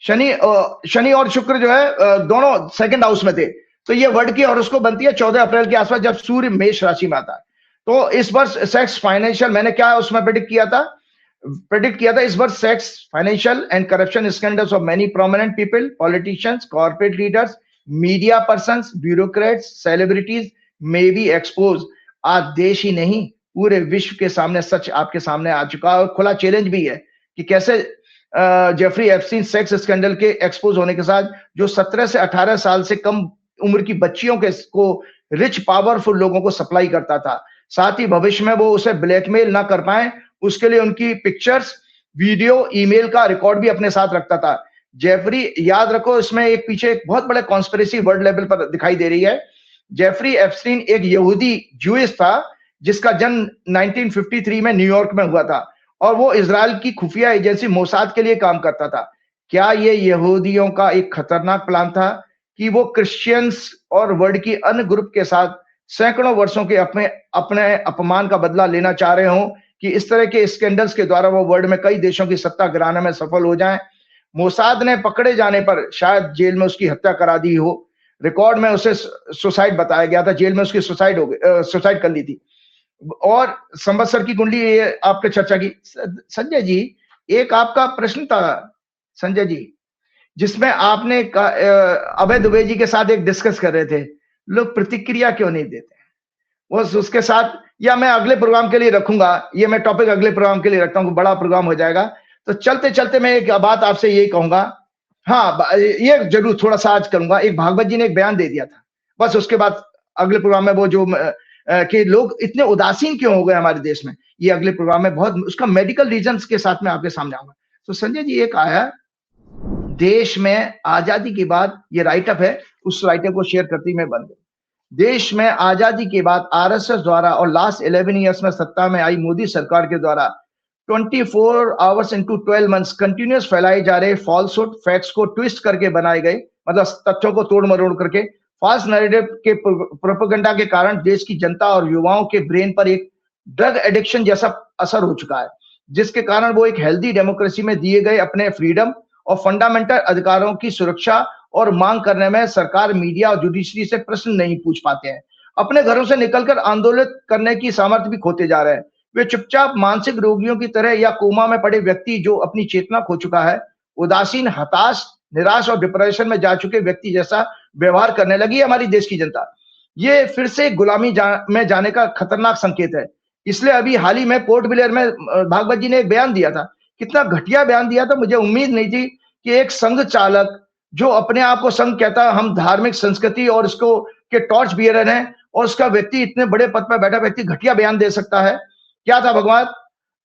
शनि और शुक्र जो है दोनों सेकंड हाउस में थे। तो ये वर्ड की हॉरोस्कोप बनती है 14 अप्रैल के आसपास, जब सूर्य मेष राशि में आता है। तो इस वर्ष सेक्स, फाइनेंशियल, मैंने क्या उसमें प्रेडिक्ट किया था इस वर्ष sex, financial and corruption scandals of many prominent people, politicians, corporate leaders, media persons, bureaucrats, celebrities may be expose. आज देश ही नहीं पूरे विश्व के सामने सच आपके सामने आ चुका है, और खुला चैलेंज भी है कि कैसे जेफरी एप्स्टीन सेक्स स्कैंडल के एक्सपोज होने के साथ, जो 17 से 18 साल से कम उम्र की बच्चियों के को रिच पावरफुल लोगों को सप्लाई करता था। साथ ही भविष्य में वो उसे ब्लैकमेल ना कर पाए, उसके लिए उनकी पिक्चर्स, वीडियो, ईमेल का रिकॉर्ड भी अपने साथ रखता था। जेफरी, याद रखो, इसमें एक पीछे एक बहुत बड़े कॉन्स्पिरेसी वर्ल्ड लेवल पर दिखाई दे रही है। जेफरी एप्स्टीन एक यहूदी ज्यूइश था जिसका जन्म 1953 में न्यूयॉर्क में हुआ था, और वो इजराइल की खुफिया एजेंसी मोसाद के लिए काम करता था। क्या ये यहूदियों का एक खतरनाक प्लान था कि वो क्रिश्चियंस और वर्ल्ड की अन्य ग्रुप के साथ सैकड़ों वर्षों के अपने अपमान का बदला लेना चाह रहे हों, कि इस तरह के स्कैंडल्स के द्वारा वो वर्ल्ड में कई देशों की सत्ता गिराने में सफल हो जाएं। मोसाद ने पकड़े जाने पर शायद जेल में उसकी हत्या करा दी हो। रिकॉर्ड में उसे सुसाइड बताया गया था, जेल में उसकी सुसाइड कर ली थी। और संवत्सर की कुंडली ये आपने चर्चा की। संजय जी, एक आपका प्रश्न था संजय जी, जिसमें आपने अभय दुबे जी के साथ एक डिस्कस कर रहे थे, लोग प्रतिक्रिया क्यों नहीं देते। वो उसके साथ, या मैं अगले प्रोग्राम के लिए रखूंगा, ये मैं टॉपिक अगले प्रोग्राम के लिए रखता हूँ, बड़ा प्रोग्राम हो जाएगा। तो चलते चलते मैं एक बात आपसे यही कहूंगा, हाँ ये जरूर थोड़ा सा आज करूंगा। एक भागवत जी ने एक बयान दे दिया था, बस उसके बाद अगले प्रोग्राम में वो जो कि लोग इतने उदासीन क्यों हो गए हमारे देश में, ये अगले प्रोग्राम में बहुत उसका मेडिकल रीजंस के साथ में आपके सामने आऊंगा। तो संजय जी, एक आया देश में आजादी के बाद, ये राइटअप है, उस राइटअप को शेयर करते ही मैं बंद हूं। देश में आजादी के बाद आरएसएस द्वारा और लास्ट 11 ईयर्स में सत्ता में आई मोदी सरकार के द्वारा 24 आवर्स इंटू 12 मंथ्स कंटिन्यूस फैलाए जा रहे फॉल्सहुड फैक्ट्स को ट्विस्ट करके बनाए गए, मतलब तथ्यों को तोड़ मरोड़ करके फॉल्स नैरेटिव के प्रोपेगेंडा के कारण देश की जनता और युवाओं के ब्रेन पर एक ड्रग एडिक्शन जैसा असर हो चुका है, जिसके कारण वो एक हेल्दी डेमोक्रेसी में दिए गए अपने फ्रीडम और फंडामेंटल अधिकारों की सुरक्षा और मांग करने में सरकार, मीडिया और जुडिशरी से प्रश्न नहीं पूछ पाते हैं। अपने घरों से निकलकर आंदोलन करने की सामर्थ्य भी खोते जा रहे हैं। वे चुपचाप मानसिक रोगियों की तरह या कोमा में पड़े व्यक्ति जो अपनी चेतना खो चुका है, उदासीन, हताश, निराश और डिप्रेशन में जा चुके व्यक्ति जैसा व्यवहार करने लगी है हमारी देश की जनता। ये फिर से गुलामी में जाने का खतरनाक संकेत है। इसलिए अभी हाल ही में पोर्ट ब्लेयर में भागवत जी ने एक बयान दिया था, कितना घटिया बयान दिया था, मुझे उम्मीद नहीं थी कि एक संघ चालक जो अपने आप को संघ कहता है, हम धार्मिक संस्कृति और इसको के टॉर्च बियरर हैं, और उसका व्यक्ति, इतने बड़े पद पर बैठा व्यक्ति घटिया बयान दे सकता है। क्या था भगवान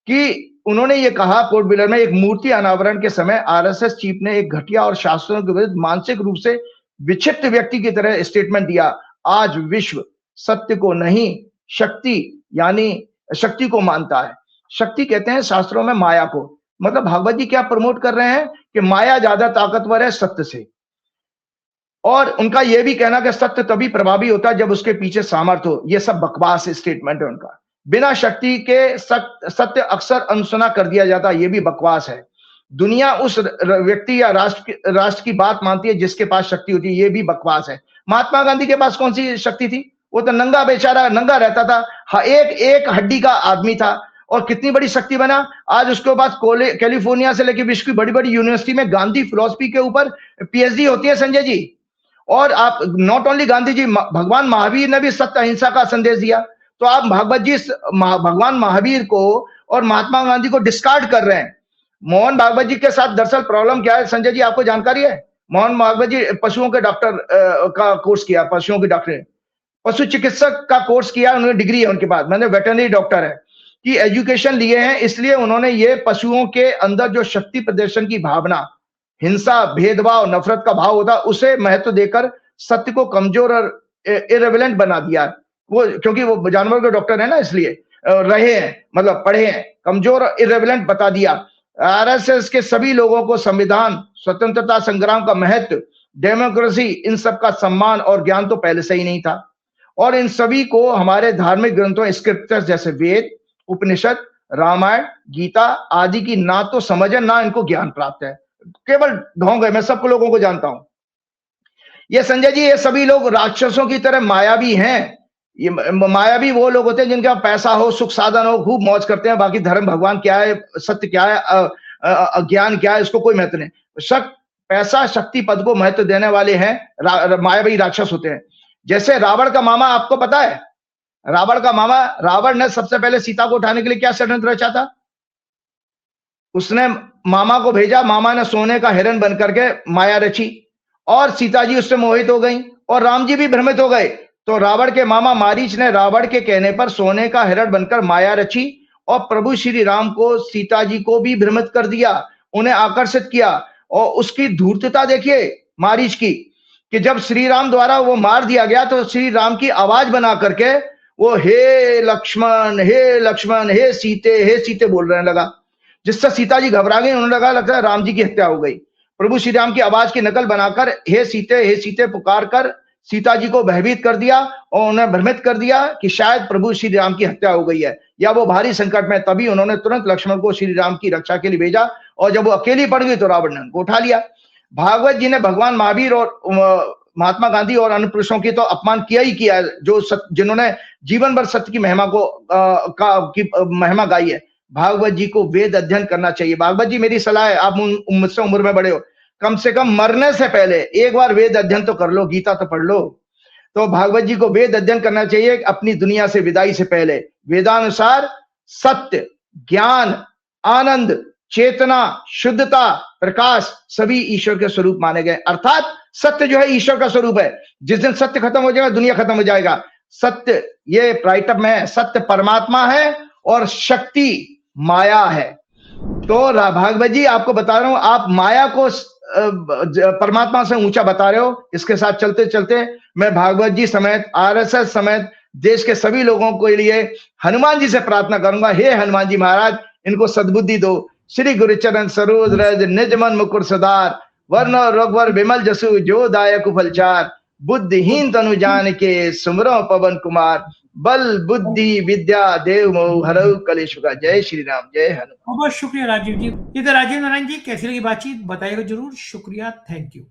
कि उन्होंने ये कहा पोर्ट ब्लेयर में एक मूर्ति अनावरण के समय आरएसएस चीफ ने एक घटिया और शास्त्रों के विरुद्ध मानसिक रूप से विक्षिप्त व्यक्ति की तरह स्टेटमेंट दिया। आज विश्व सत्य को नहीं शक्ति यानी शक्ति को मानता है। शक्ति कहते हैं शास्त्रों में माया को। मतलब भागवत जी क्या प्रमोट कर रहे हैं कि माया ज्यादा ताकतवर है सत्य से, और उनका यह भी कहना कि सत्य तभी प्रभावी होता है जब उसके पीछे सामर्थ्य हो। यह सब बकवास स्टेटमेंट है उनका। बिना शक्ति के सत्य अक्सर अनसुना कर दिया जाता है, यह भी बकवास है। दुनिया उस व्यक्ति या राष्ट्र की बात मानती है जिसके पास शक्ति होती है, यह भी बकवास है। महात्मा गांधी के पास कौन सी शक्ति थी? वो तो नंगा बेचारा नंगा रहता था, एक हड्डी का आदमी था, और कितनी बड़ी शक्ति बना। आज उसके पास कैलिफोर्निया से लेकर विश्व की बड़ी बड़ी यूनिवर्सिटी में गांधी फिलॉसफी के ऊपर पीएचडी होती है संजय जी। और आप नॉट ओनली गांधी जी, भगवान महावीर ने भी सत्य अहिंसा का संदेश दिया। तो आप भागवत जी भगवान महावीर को और महात्मा गांधी को डिस्कार्ड कर रहे हैं। मोहन भागवत जी के साथ दरअसल प्रॉब्लम क्या है संजय जी, आपको जानकारी है? मोहन भागवत जी पशुओं के डॉक्टर का कोर्स किया, पशुओं की डॉक्टर, पशु चिकित्सक का कोर्स किया, उन्होंने डिग्री है उनके पास, मैंने वेटरनरी डॉक्टर है कि एजुकेशन लिए हैं। इसलिए उन्होंने ये पशुओं के अंदर जो शक्ति प्रदर्शन की भावना, हिंसा, भेदभाव, नफरत का भाव होता, उसे महत्व देकर सत्य को कमजोर और इरेलेवेंट बना दिया। वो क्योंकि वो जानवर के डॉक्टर है ना, इसलिए रहे हैं, मतलब पढ़े हैं, कमजोर और इरेलेवेंट बता दिया। आरएसएस के सभी लोगों को संविधान, स्वतंत्रता संग्राम का महत्व, डेमोक्रेसी, इन सब का सम्मान और ज्ञान तो पहले से ही नहीं था। और इन सभी को हमारे धार्मिक ग्रंथों, स्क्रिप्चर्स जैसे वेद, उपनिषद, रामायण, गीता आदि की ना तो समझ है ना इनको ज्ञान प्राप्त है, केवल ढोंग है। मैं सब लोगों को जानता हूं। ये संजय जी, ये सभी लोग राक्षसों की तरह मायावी हैं। ये मायावी वो लोग होते हैं जिनका पैसा हो, सुख साधन हो, खूब मौज करते हैं, बाकी धर्म भगवान क्या है, सत्य क्या है, अज्ञान क्या है, इसको कोई महत्व नहीं। पैसा शक्ति पद को महत्व देने वाले हैं, मायावी राक्षस होते हैं। जैसे रावण का मामा, आपको पता है रावण का मामा, रावण ने सबसे पहले सीता को उठाने के लिए क्या षड्यंत्र रचा था? उसने मामा को भेजा, मामा ने सोने का हिरण बन करके माया रची और सीता जी उससे मोहित हो गई और राम जी भी भ्रमित हो गए। तो रावण के मामा मारीच ने रावण के कहने पर सोने का हिरण बनकर माया रची और प्रभु श्री राम को, सीता जी को भी भ्रमित कर दिया, उन्हें आकर्षित किया। और उसकी धूर्तता देखिए मारीच की, कि जब श्री राम द्वारा वो मार दिया गया तो श्री राम की आवाज बना करके वो हे लक्ष्मण, हे लक्ष्मण, हे सीते बोल रहे लगा, जिससे सीता जी घबरा गई। उन्हें लगा लगता है राम जी की हत्या हो गई। प्रभु श्री राम की आवाज की नकल बनाकर हे सीते पुकार कर सीता जी को भयभीत कर दिया और उन्हें भ्रमित कर दिया कि शायद प्रभु श्री राम की हत्या हो गई है या वो भारी संकट में। तभी उन्होंने तुरंत लक्ष्मण को श्री राम की रक्षा के लिए भेजा और जब वो अकेली पड़ गई तो रावण ने उनको उठा लिया। भागवत जी ने भगवान महावीर और महात्मा गांधी और अन्य पुरुषों की तो अपमान किया ही किया है, जो जिन्होंने जीवन भर सत्य की महिमा को महिमा गाई है। भागवत जी को वेद अध्ययन करना चाहिए। भागवत जी, मेरी सलाह है, आप मुझसे उम्र में बड़े हो, कम से कम मरने से पहले एक बार वेद अध्ययन तो कर लो, गीता तो पढ़ लो। तो भागवत जी को वेद अध्ययन करना चाहिए अपनी दुनिया से विदाई से पहले। वेदानुसार सत्य, ज्ञान, आनंद, चेतना, शुद्धता, प्रकाश सभी ईश्वर के स्वरूप माने गए। अर्थात सत्य जो है ईश्वर का स्वरूप है। जिस दिन सत्य खत्म हो जाएगा दुनिया खत्म हो जाएगा। सत्य ये राइटअप में है, सत्य परमात्मा है और शक्ति माया है। तो भागवत जी आपको बता रहा हूं, आप माया को परमात्मा से ऊंचा बता रहे हो। इसके साथ चलते चलते मैं भागवत जी समेत, आरएसएस समेत देश के सभी लोगों के लिए हनुमान जी से प्रार्थना करूंगा, हे हनुमान जी महाराज, इनको सद्बुद्धि दो। श्री गुरुचरण सरोज रज निज मन मुकुर सुधार, वर्ण रघुवर विमल जसु जो दायक फलचार। बुद्धिहीन तनु जान के सुमरो पवन कुमार, बल बुद्धि विद्या देव मोह हरऊ कलेश का। जय श्री राम, जय हनुमान। बहुत शुक्रिया राजीव जी। ये तो राजीव नारायण जी, कैसी लगी बातचीत बताइएगा जरूर। शुक्रिया, थैंक यू।